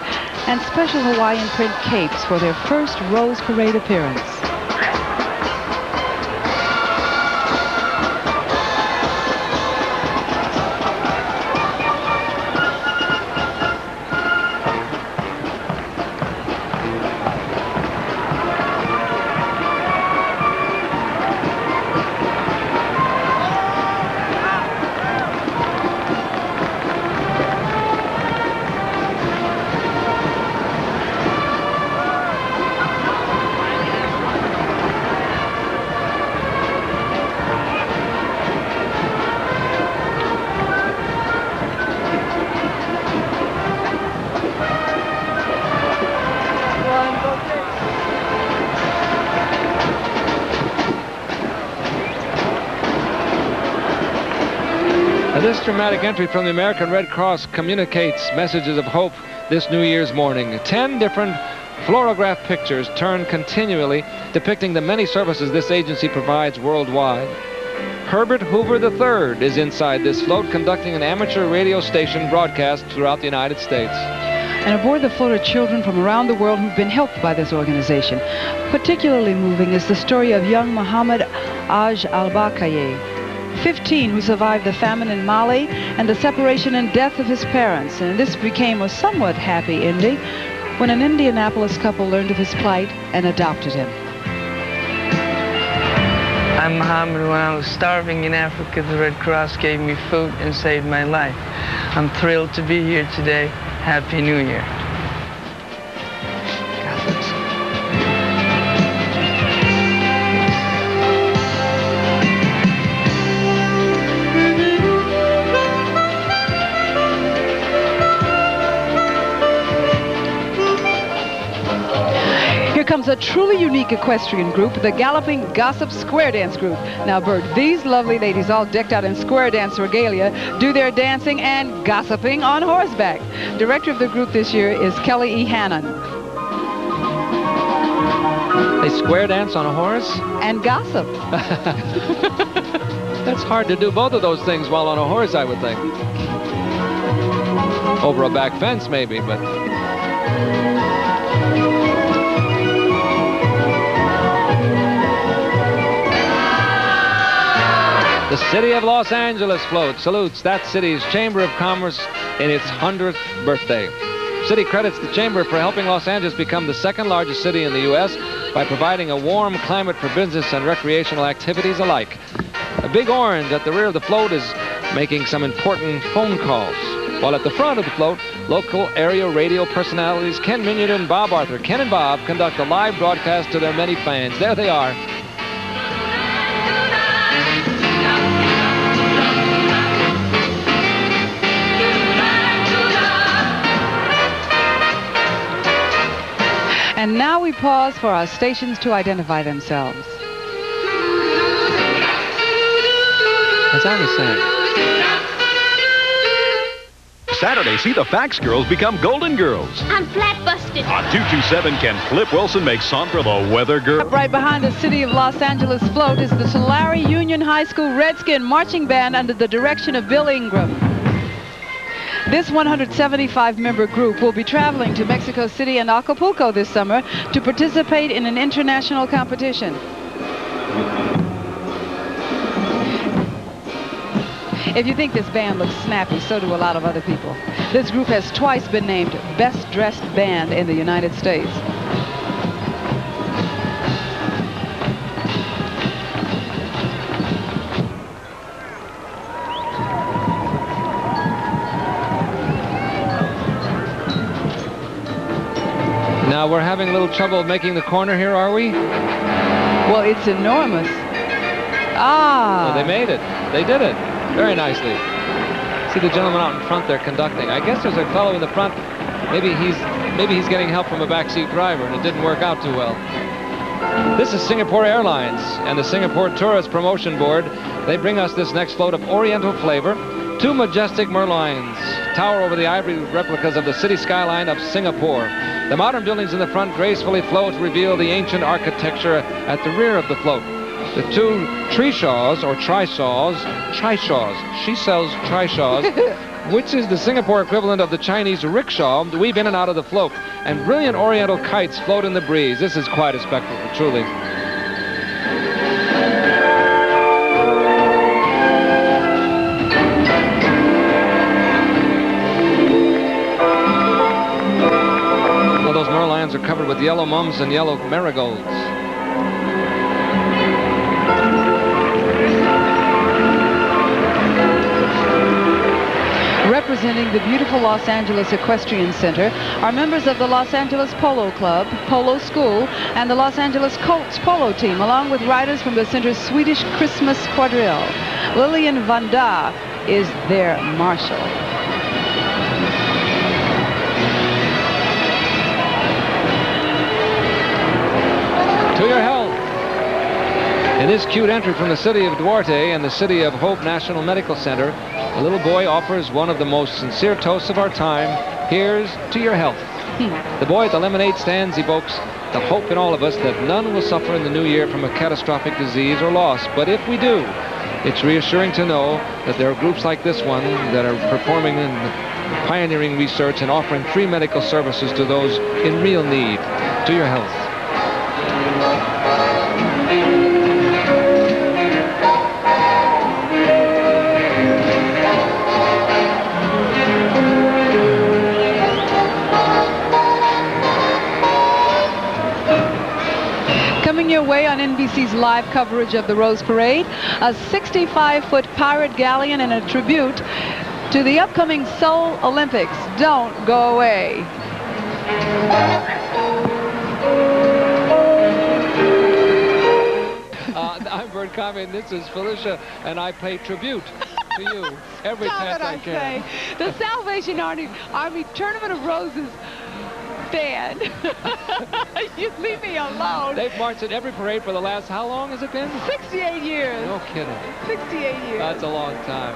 and special Hawaiian print capes for their first Rose Parade appearance. This dramatic entry from the American Red Cross communicates messages of hope this New Year's morning. 10 different fluorograph pictures turn continually, depicting the many services this agency provides worldwide. Herbert Hoover III is inside this float, conducting an amateur radio station broadcast throughout the United States. And aboard the float are children from around the world who've been helped by this organization. Particularly moving is the story of young Muhammad Aj al-Bakaye, 15, who survived the famine in Mali and the separation and death of his parents. And this became a somewhat happy ending when an Indianapolis couple learned of his plight and adopted him. I'm Muhammad. When I was starving in Africa, the Red Cross gave me food and saved my life. I'm thrilled to be here today. Happy New Year. Comes a truly unique equestrian group, the Galloping Gossip Square Dance Group. Now, Bert, these lovely ladies, all decked out in square dance regalia, do their dancing and gossiping on horseback. Director of the group this year is Kelly E. Hannon. They square dance on a horse? And gossip. That's hard to do both of those things while on a horse, I would think. Over a back fence, maybe, but... The City of Los Angeles float salutes that city's Chamber of Commerce in its 100th birthday. City credits the Chamber for helping Los Angeles become the second largest city in the U.S. by providing a warm climate for business and recreational activities alike. A big orange at the rear of the float is making some important phone calls. While at the front of the float, local area radio personalities Ken Minion and Bob Arthur, Ken and Bob, conduct a live broadcast to their many fans. There they are. And now we pause for our stations to identify themselves. As I was saying. Saturday, see the Fax Girls become Golden Girls. I'm flat busted. On 227, can Flip Wilson make Sandra the Weather Girl? Up right behind the City of Los Angeles float is the Tulare Union High School Redskin Marching Band under the direction of Bill Ingram. This 175-member group will be traveling to Mexico City and Acapulco this summer to participate in an international competition. If you think this band looks snappy, so do a lot of other people. This group has twice been named Best Dressed Band in the United States. Now, we're having a little trouble making the corner here, are we? Well, it's enormous. Ah! Well, they made it. They did it. Very nicely. See the gentleman out in front there conducting. I guess there's a fellow in the front. Maybe he's getting help from a backseat driver, and it didn't work out too well. This is Singapore Airlines and the Singapore Tourist Promotion Board. They bring us this next float of Oriental flavor. 2 majestic merlions tower over the ivory replicas of the city skyline of Singapore. The modern buildings in the front gracefully float to reveal the ancient architecture at the rear of the float. The 2 trishaws, or trishaws, she sells trishaws, which is the Singapore equivalent of the Chinese rickshaw, weave in and out of the float. And brilliant Oriental kites float in the breeze. This is quite a spectacle, truly. Well, those merlions are covered with yellow mums and yellow marigolds. Representing the beautiful Los Angeles Equestrian Center are members of the Los Angeles Polo Club, Polo School, and the Los Angeles Colts Polo Team, along with riders from the center's Swedish Christmas Quadrille. Lillian Van Da is their marshal. To your health. In this cute entry from the city of Duarte and the City of Hope National Medical Center, a little boy offers one of the most sincere toasts of our time. Here's to your health. The boy at the lemonade stands evokes the hope in all of us that none will suffer in the new year from a catastrophic disease or loss. But if we do, it's reassuring to know that there are groups like this one that are performing and pioneering research and offering free medical services to those in real need. To your health. Coming your way on NBC's live coverage of the Rose Parade, a 65-foot pirate galleon and a tribute to the upcoming Seoul Olympics. Don't go away. I'm Bert Convy, and this is Phylicia, and I pay tribute to you every chance I can. The Salvation Army Tournament of Roses band. You leave me alone. They've marched at every parade for the last, how long has it been? 68 years. No kidding. 68 years. That's a long time.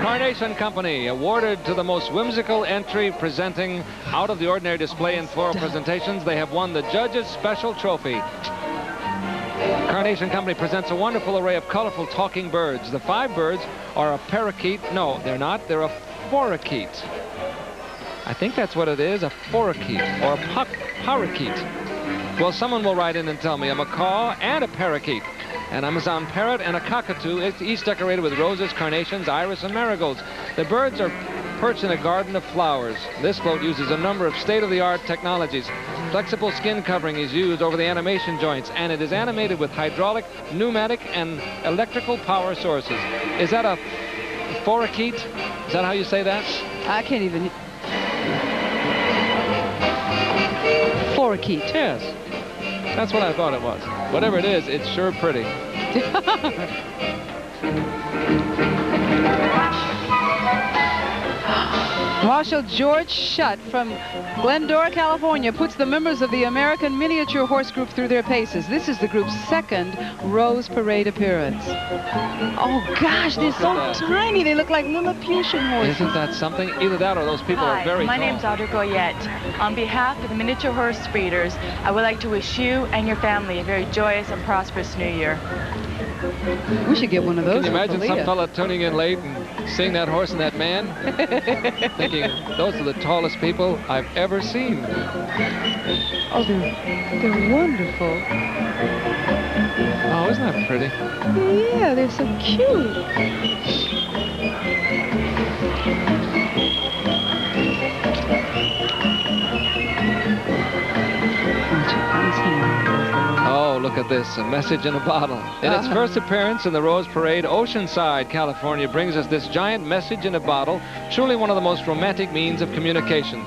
Carnation Company, awarded to the most whimsical entry presenting out of the ordinary display in floral presentations. They have won the Judge's Special Trophy. Carnation Company presents a wonderful array of colorful talking birds. The 5 birds are a parakeet. No, they're not. They're a parakeet. I think that's what it is, a parakeet or a parakeet. Well, someone will write in and tell me a macaw and a parakeet. An Amazon parrot and a cockatoo, each decorated with roses, carnations, iris, and marigolds. The birds are perched in a garden of flowers. This float uses a number of state-of-the-art technologies. Flexible skin covering is used over the animation joints, and it is animated with hydraulic, pneumatic, and electrical power sources. Is that a parakeet? Is that how you say that? I can't even... Parakeet. Yes. That's what I thought it was. Whatever it is, it's sure pretty. Marshal George Shutt from Glendora, California, puts the members of the American Miniature Horse Group through their paces. This is the group's 2nd Rose Parade appearance. Oh, gosh, they're so tiny. They look like Lilliputian horses. Isn't that something? Either that or those people are very my tall. name's Audrey Goyette. On behalf of the Miniature Horse Breeders, I would like to wish you and your family a very joyous and prosperous new year. We should get one of those. Can you imagine some fella tuning in late and seeing that horse and that man? Thinking, those are the tallest people I've ever seen. Oh, they're wonderful. Oh, isn't that pretty? Yeah, they're so cute. Watch it, his hand. look at this, a message in a bottle. In its first appearance in the Rose Parade, Oceanside, California brings us this giant message in a bottle, truly one of the most romantic means of communication.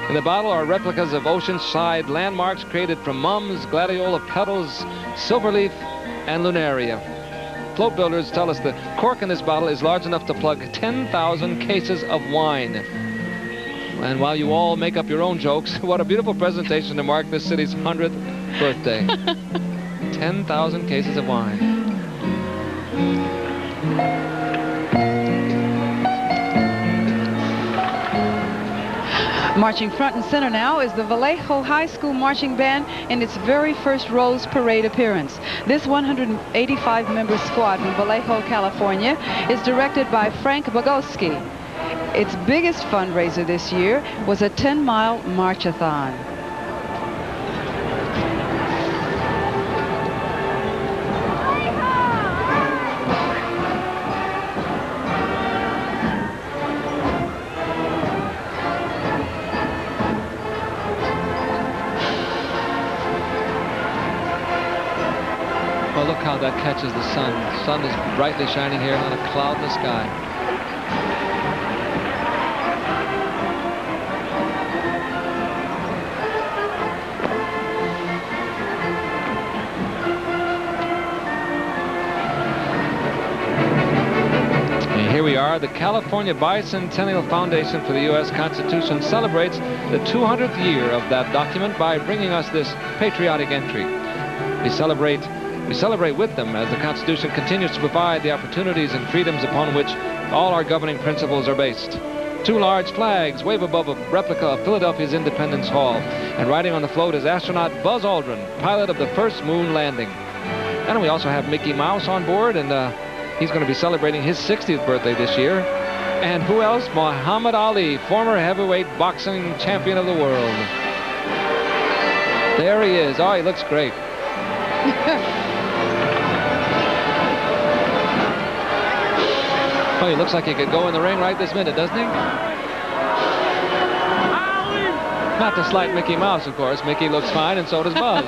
In the bottle are replicas of Oceanside landmarks created from mums, gladiola petals, silverleaf, and lunaria. Float builders tell us the cork in this bottle is large enough to plug 10,000 cases of wine. And while you all make up your own jokes, what a beautiful presentation to mark this city's 100th birthday. 10,000 cases of wine. Marching front and center now is the Vallejo High School Marching Band in its very first Rose Parade appearance. This 185-member squad from Vallejo, California is directed by Frank Bogoski. Its biggest fundraiser this year was a 10-mile march-a-thon. Well, look how that catches the sun. The sun is brightly shining here on a cloudless sky. And here we are. The California Bicentennial Foundation for the U.S. Constitution celebrates the 200th year of that document by bringing us this patriotic entry. We celebrate with them as the Constitution continues to provide the opportunities and freedoms upon which all our governing principles are based. Two large flags wave above a replica of Philadelphia's Independence Hall, and riding on the float is astronaut Buzz Aldrin, pilot of the first moon landing. And we also have Mickey Mouse on board, and he's going to be celebrating his 60th birthday this year. And who else? Muhammad Ali, former heavyweight boxing champion of the world. There he is. Oh, he looks great. Oh, he looks like he could go in the ring right this minute, doesn't he? Not to slight Mickey Mouse, of course. Mickey looks fine, and so does Buzz.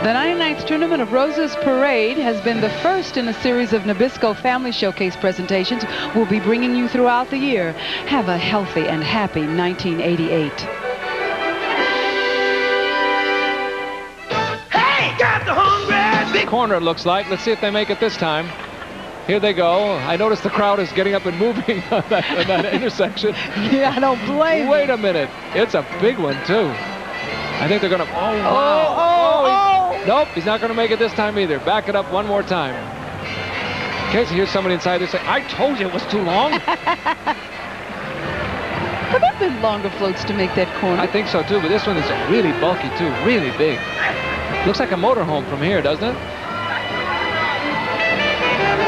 The 99th Tournament of Roses Parade has been the first in a series of Nabisco Family Showcase presentations we'll be bringing you throughout the year. Have a healthy and happy 1988. Corner, it looks like. Let's see if they make it this time. Here they go. I notice the crowd is getting up and moving on that intersection. Yeah, I don't blame Wait a minute. It's a big one, too. I think they're going to... Oh, wow. Nope, he's not going to make it this time either. Back it up one more time. In case you hear somebody inside, they say, I told you it was too long. Have there been longer floats to make that corner? I think so, too, but this one is really bulky, too. Really big. Looks like a motorhome from here, doesn't it?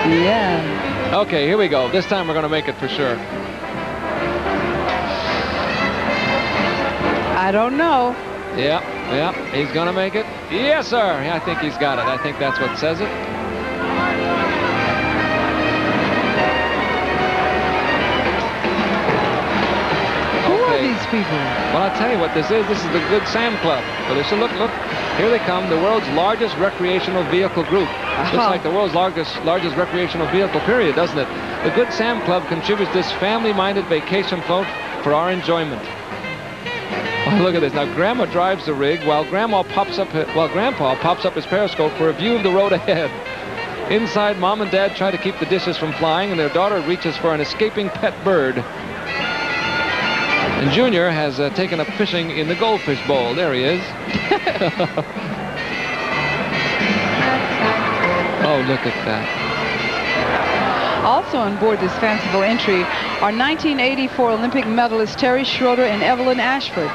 Yeah. Okay, here we go. This time we're going to make it for sure. I don't know. Yeah, he's going to make it. Yes, sir. I think he's got it. I think that's what says it. Who are these people? Well, I'll tell you what this is. This is the Good Sam Club. Felicia, look. Here they come, the world's largest recreational vehicle group. Looks like the world's largest recreational vehicle, period, doesn't it? The Good Sam Club contributes this family-minded vacation float for our enjoyment. Oh, look at this. Now, Grandma drives the rig while Grandpa pops up his periscope for a view of the road ahead. Inside, Mom and Dad try to keep the dishes from flying, and their daughter reaches for an escaping pet bird. And Junior has taken up fishing in the goldfish bowl. There he is. Oh, look at that. Also on board this fanciful entry are 1984 Olympic medalists Terry Schroeder and Evelyn Ashford.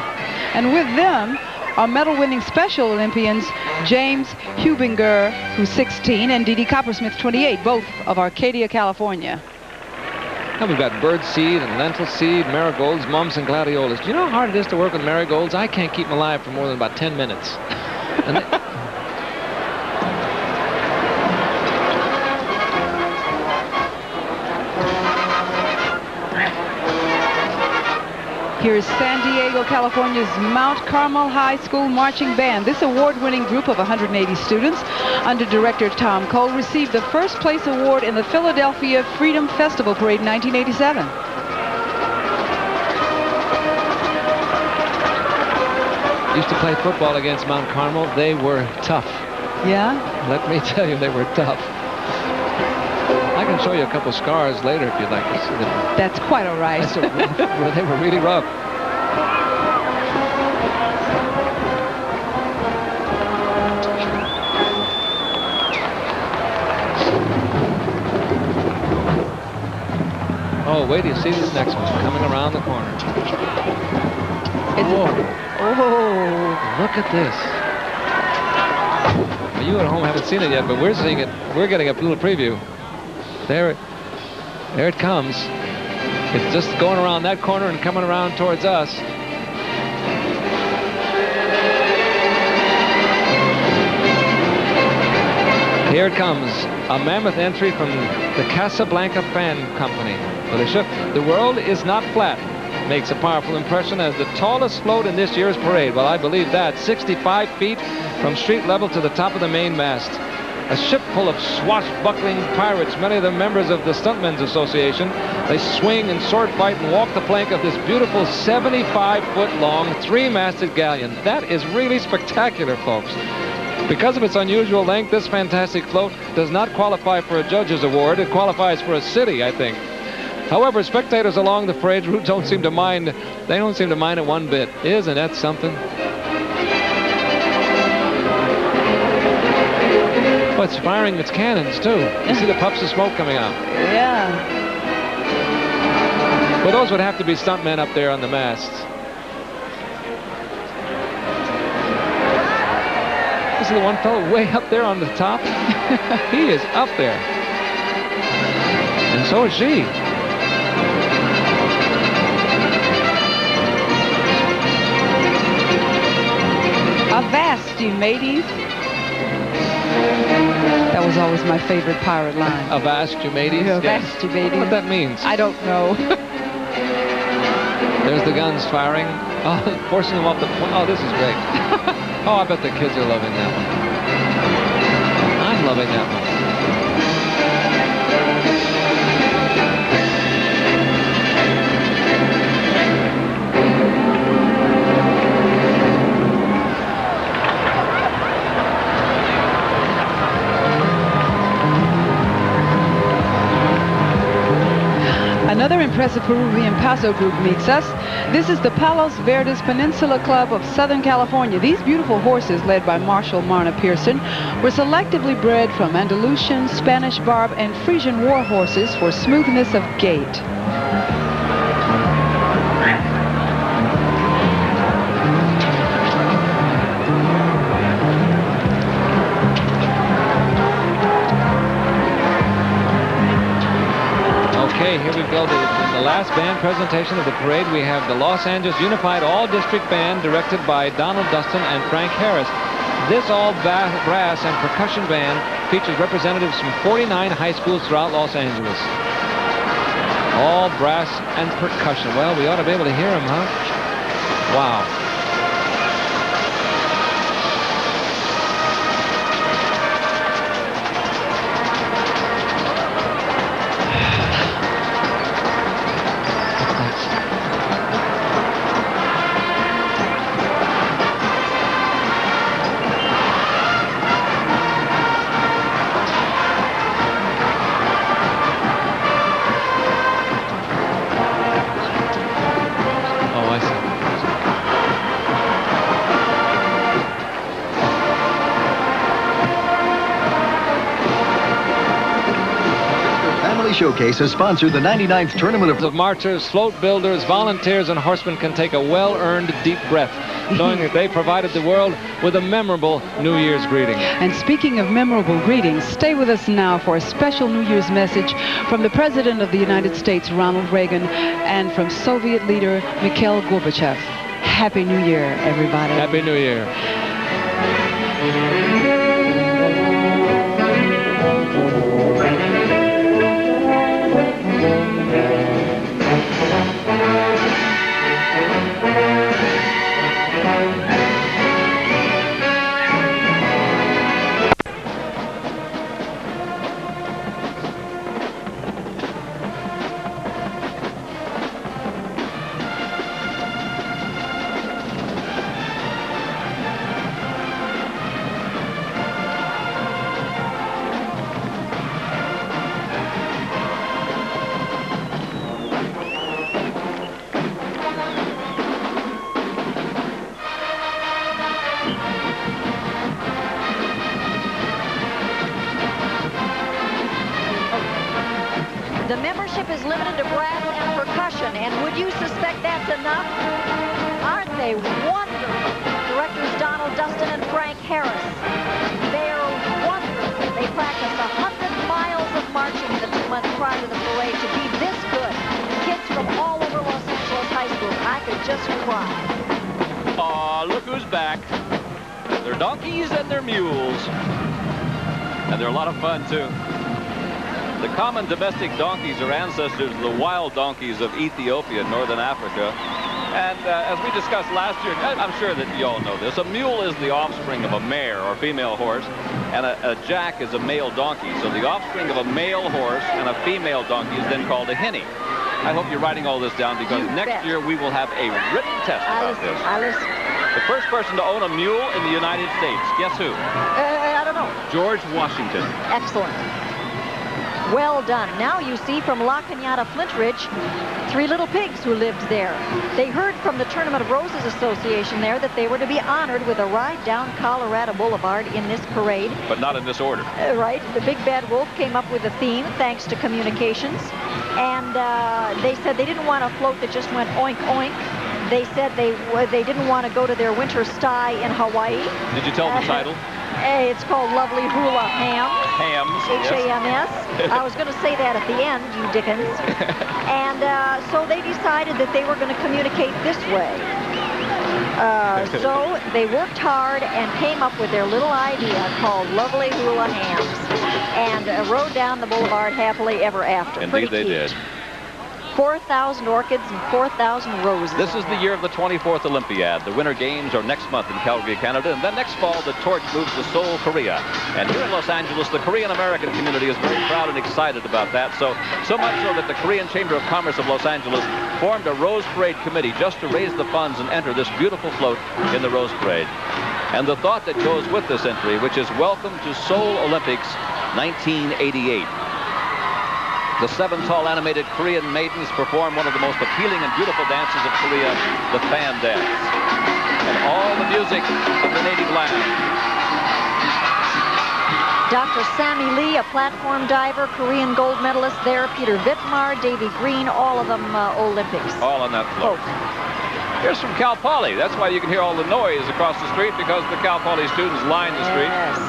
And with them are medal-winning Special Olympians James Hubinger, who's 16, and Dee Dee Coppersmith, 28, both of Arcadia, California. Now we've got bird seed and lentil seed, marigolds, mums, and gladiolas. Do you know how hard it is to work with marigolds? I can't keep them alive for more than about 10 minutes. And Here's San Diego, California's Mount Carmel High School Marching Band. This award-winning group of 180 students, under director Tom Cole, received the first place award in the Philadelphia Freedom Festival Parade in 1987. Used to play football against Mount Carmel. They were tough. Yeah? Let me tell you, they were tough. I can show you a couple scars later if you'd like to see them. That's quite all right. They were really rough. Oh, wait till you see this next one coming around the corner. Oh, look at this. Well, you at home haven't seen it yet, but we're seeing it. We're getting a little preview. There it comes. It's just going around that corner and coming around towards us. Here it comes. A mammoth entry from the Casablanca Fan Company. Phylicia, the world is not flat. Makes a powerful impression as the tallest float in this year's parade. Well, I believe that. 65 feet from street level to the top of the main mast. A ship full of swashbuckling pirates, many of them members of the Stuntmen's Association. They swing and sword fight and walk the plank of this beautiful 75-foot-long, three-masted galleon. That is really spectacular, folks. Because of its unusual length, this fantastic float does not qualify for a judge's award. It qualifies for a city, I think. However, spectators along the parade route don't seem to mind. They don't seem to mind it one bit. Isn't that something? Oh, it's firing its cannons, too. You see the puffs of smoke coming out. Yeah. Well, those would have to be stuntmen up there on the masts. You see the one fellow way up there on the top? He is up there. And so is she. Avast, you mateys. That was always my favorite pirate line. Avast, you mateys? Avast, you mateys. What that means? I don't know. There's the guns firing. Oh, forcing them off the point. Oh, this is great. Oh, I bet the kids are loving that one. I'm loving that one. Another impressive Peruvian Paso group meets us. This is the Palos Verdes Peninsula Club of Southern California. These beautiful horses, led by Marshal Marna Pearson, were selectively bred from Andalusian, Spanish Barb, and Frisian war horses for smoothness of gait. Okay, here we go. The last band presentation of the parade. We have the Los Angeles Unified All-District Band, directed by Donald Dustin and Frank Harris. This all-brass and percussion band features representatives from 49 high schools throughout Los Angeles. All brass and percussion. Well, we ought to be able to hear them, huh? Wow. Showcase has sponsored the 99th Tournament of Marchers, float builders, volunteers, and horsemen can take a well-earned deep breath, knowing that they provided the world with a memorable New Year's greeting. And speaking of memorable greetings, stay with us now for a special New Year's message from the President of the United States, Ronald Reagan, and from Soviet leader Mikhail Gorbachev. Happy New Year, everybody. Happy New Year. The membership is limited to brass and percussion, and would you suspect that's enough? Aren't they wonderful? Directors Donald Dustin and Frank Harris. They're wonderful. They practiced 100 miles of marching in the 2 months prior to the parade to be this good. Kids from all over Los Angeles high schools. I could just cry. Aw, look who's back. They're donkeys and they're mules. And they're a lot of fun, too. The common domestic donkeys are ancestors of the wild donkeys of Ethiopia and northern Africa. And as we discussed last year, I'm sure that you all know this, a mule is the offspring of a mare or female horse, and a jack is a male donkey. So the offspring of a male horse and a female donkey is then called a hinny. I hope you're writing all this down because next year we will have a written test about this. I listen. The first person to own a mule in the United States, guess who? I don't know. George Washington. Excellent. Well done. Now you see from La Cañada Flint Ridge, 3 little pigs who lived there. They heard from the Tournament of Roses Association there that they were to be honored with a ride down Colorado Boulevard in this parade. But not in this order. Right. The Big Bad Wolf came up with a theme thanks to communications. And they said they didn't want a float that just went oink, oink. They said they didn't want to go to their winter sty in Hawaii. Did you tell them the title? It's called Lovely Hula Hams. Hams. H-A-M-S. Yes. I was going to say that at the end, you dickens. And so they decided that they were going to communicate this way. So they worked hard and came up with their little idea called Lovely Hula Hams. And rode down the boulevard happily ever after. Indeed they did. 4,000 orchids and 4,000 roses. This is the year of the 24th Olympiad. The Winter Games are next month in Calgary, Canada, and then next fall the torch moves to Seoul, Korea. And here in Los Angeles, the Korean-American community is very proud and excited about that. So much so that the Korean Chamber of Commerce of Los Angeles formed a Rose Parade committee just to raise the funds and enter this beautiful float in the Rose Parade. And the thought that goes with this entry, which is Welcome to Seoul Olympics 1988. The 7 tall animated Korean maidens perform one of the most appealing and beautiful dances of Korea, the fan dance. And all the music of the native land. Dr. Sammy Lee, a platform diver, Korean gold medalist there, Peter Vittmar, Davy Green, all of them Olympics. All on that float. Here's from Cal Poly. That's why you can hear all the noise across the street, because the Cal Poly students line the street. Yes.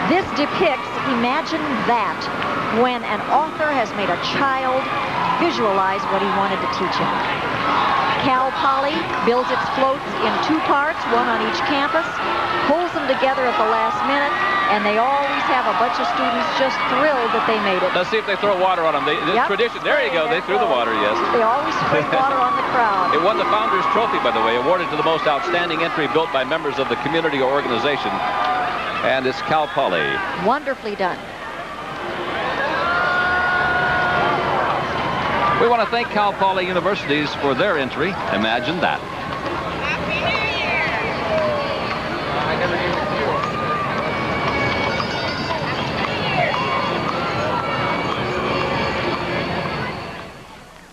This depicts, imagine that, when an author has made a child visualize what he wanted to teach him. Cal Poly builds its floats in 2 parts, 1 on each campus, pulls them together at the last minute, and they always have a bunch of students just thrilled that they made it. Let's see if they throw water on them. Tradition. There you go. They threw the water, yes. They always spray water on the crowd. It won the Founders Trophy, by the way, awarded to the most outstanding entry built by members of the community or organization. And it's Cal Poly. Wonderfully done. We want to thank Cal Poly Universities for their entry. Imagine that. Happy New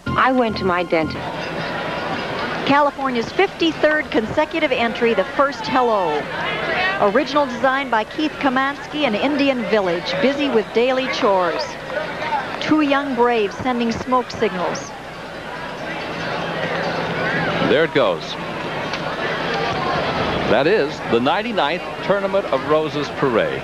Year! I went to my dentist. California's 53rd consecutive entry, the first hello. Original design by Keith Kamansky, an Indian village, busy with daily chores. 2 young braves sending smoke signals. There it goes. That is the 99th Tournament of Roses Parade.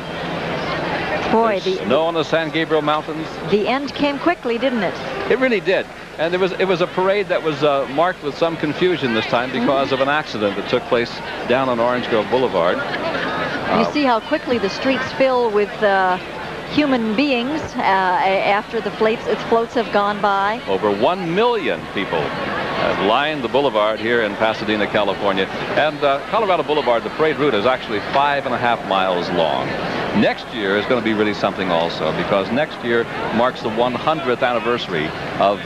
Boy, snow on the San Gabriel Mountains. The end came quickly, didn't it? It really did. And it was a parade that was marked with some confusion this time because of an accident that took place down on Orange Grove Boulevard. You see how quickly the streets fill with human beings after the floats have gone by. Over 1 million people have lined the boulevard here in Pasadena, California. And Colorado Boulevard, the parade route is actually 5.5 miles long. Next year is going to be really something also, because next year marks the 100th anniversary of,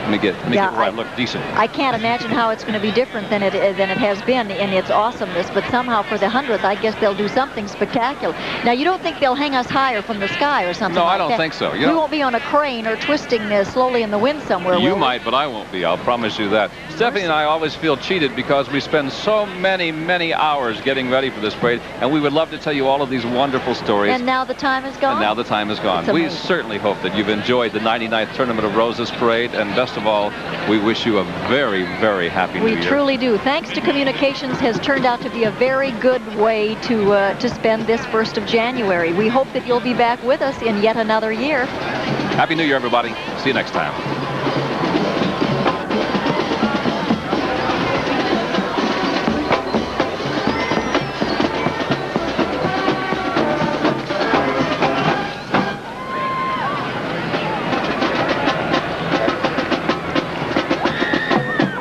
make it where I look decent. I can't imagine how it's going to be different than it has been in its awesomeness, but somehow for the 100th, I guess they'll do something spectacular. Now, you don't think they'll hang us higher from the sky or something like that? No, I don't think so. We won't be on a crane or twisting slowly in the wind somewhere. You might, but I won't be. I'll promise you that. Stephanie and I always feel cheated because we spend so many, many hours getting ready for this parade, and we would love to tell you all of these wonderful stories. And now the time is gone? And now the time is gone. It's We amazing. certainly hope that you've enjoyed the 99th Tournament of Roses Parade, and best of all, we wish you a very, very happy New Year. We truly do. Thanks to communications has turned out to be a very good way to spend this 1st of January. We hope that you'll be back with us in yet another year. Happy New Year, everybody. See you next time.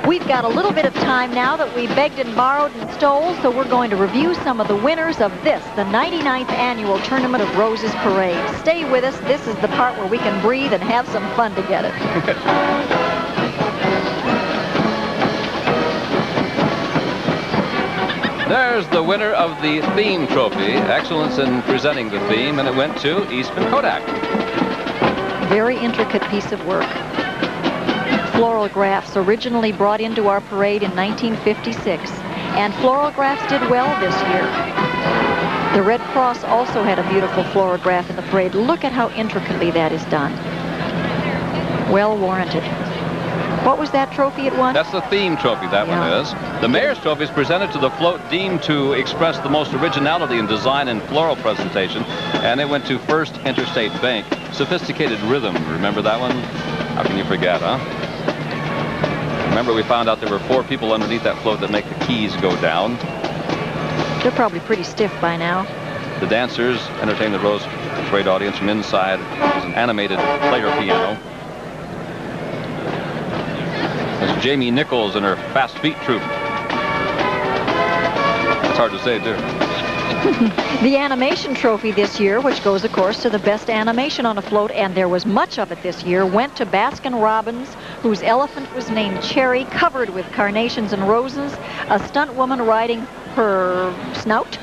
We've got a little bit of time now that we begged and borrowed and stole, so we're going to review some of the winners of this, the 99th Annual Tournament of Roses Parade. Stay with us. This is the part where we can breathe and have some fun together. There's the winner of the theme trophy, excellence in presenting the theme, and it went to Eastman Kodak. Very intricate piece of work. Floral graphs originally brought into our parade in 1956, and floral graphs did well this year. The Red Cross also had a beautiful floral graph in the parade. Look at how intricately that is done. Well warranted. What was that trophy it won? That's the theme trophy, that one is. The Mayor's Trophy is presented to the float deemed to express the most originality in design and floral presentation, and it went to First Interstate Bank. Sophisticated Rhythm, remember that one? How can you forget, huh? Remember, we found out there were 4 people underneath that float that make the keys go down. They're probably pretty stiff by now. The dancers entertain the Rose Parade audience from inside. There's an animated player piano. There's Jamie Nichols and her Fast Feet troupe. That's hard to say, too. The animation trophy this year, which goes, of course, to the best animation on a float, and there was much of it this year, went to Baskin-Robbins, whose elephant was named Cherry, covered with carnations and roses, a stunt woman riding her snout.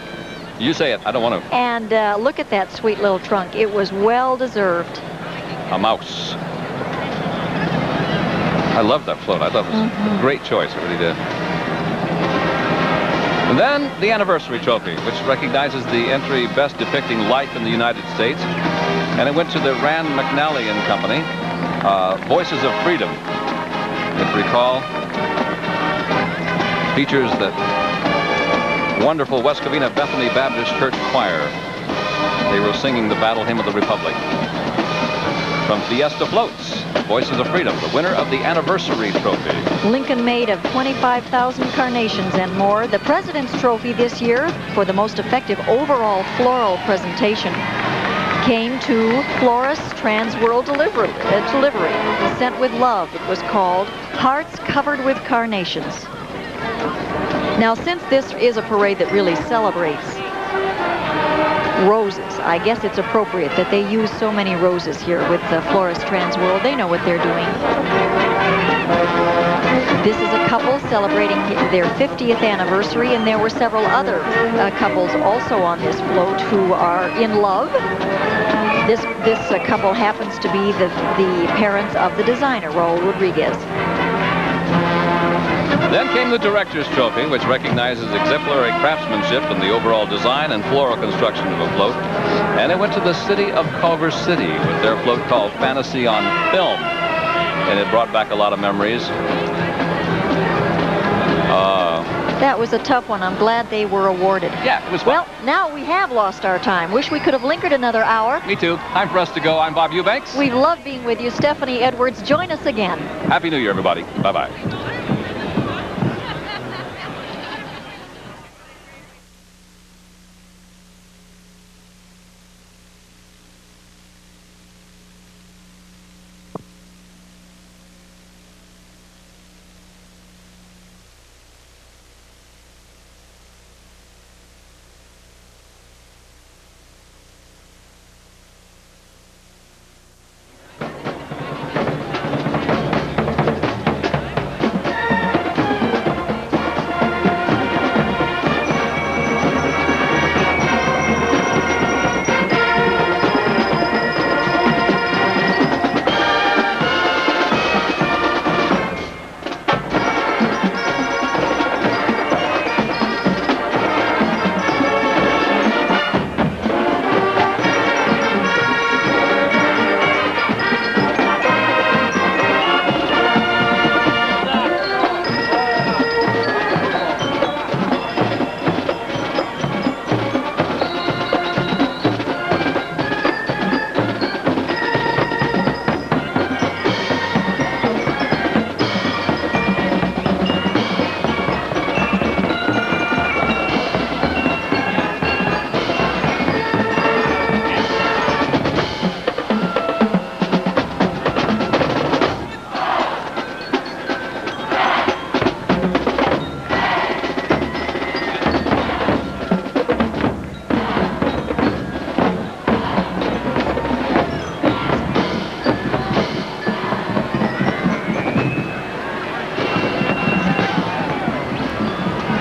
You say it. I don't want to. And look at that sweet little trunk. It was well-deserved. A mouse. I love that float. I thought it was a great choice. I really did. And then the anniversary trophy, which recognizes the entry best depicting life in the United States. And it went to the Rand McNally and Company, Voices of Freedom. If you recall, features that wonderful West Covina Bethany Baptist Church Choir. They were singing the Battle Hymn of the Republic. From Fiesta Floats, Voices of Freedom, the winner of the anniversary trophy. Lincoln made of 25,000 carnations and more. The President's Trophy this year for the most effective overall floral presentation came to Florist Transworld Delivery. Sent with Love. It was called Hearts Covered with Carnations. Now, since this is a parade that really celebrates roses, I guess it's appropriate that they use so many roses here with Florist Transworld. They know what they're doing. This is a couple celebrating their 50th anniversary, and there were several other couples also on this float who are in love. This couple happens to be the parents of the designer, Raul Rodriguez. Then came the Director's Trophy, which recognizes exemplary craftsmanship in the overall design and floral construction of a float. And it went to the city of Culver City with their float called Fantasy on Film. And it brought back a lot of memories. That was a tough one. I'm glad they were awarded. Yeah, it was fun. Well, now we have lost our time. Wish we could have lingered another hour. Me too. Time for us to go. I'm Bob Eubanks. We've loved being with you. Stephanie Edwards, join us again. Happy New Year, everybody. Bye-bye.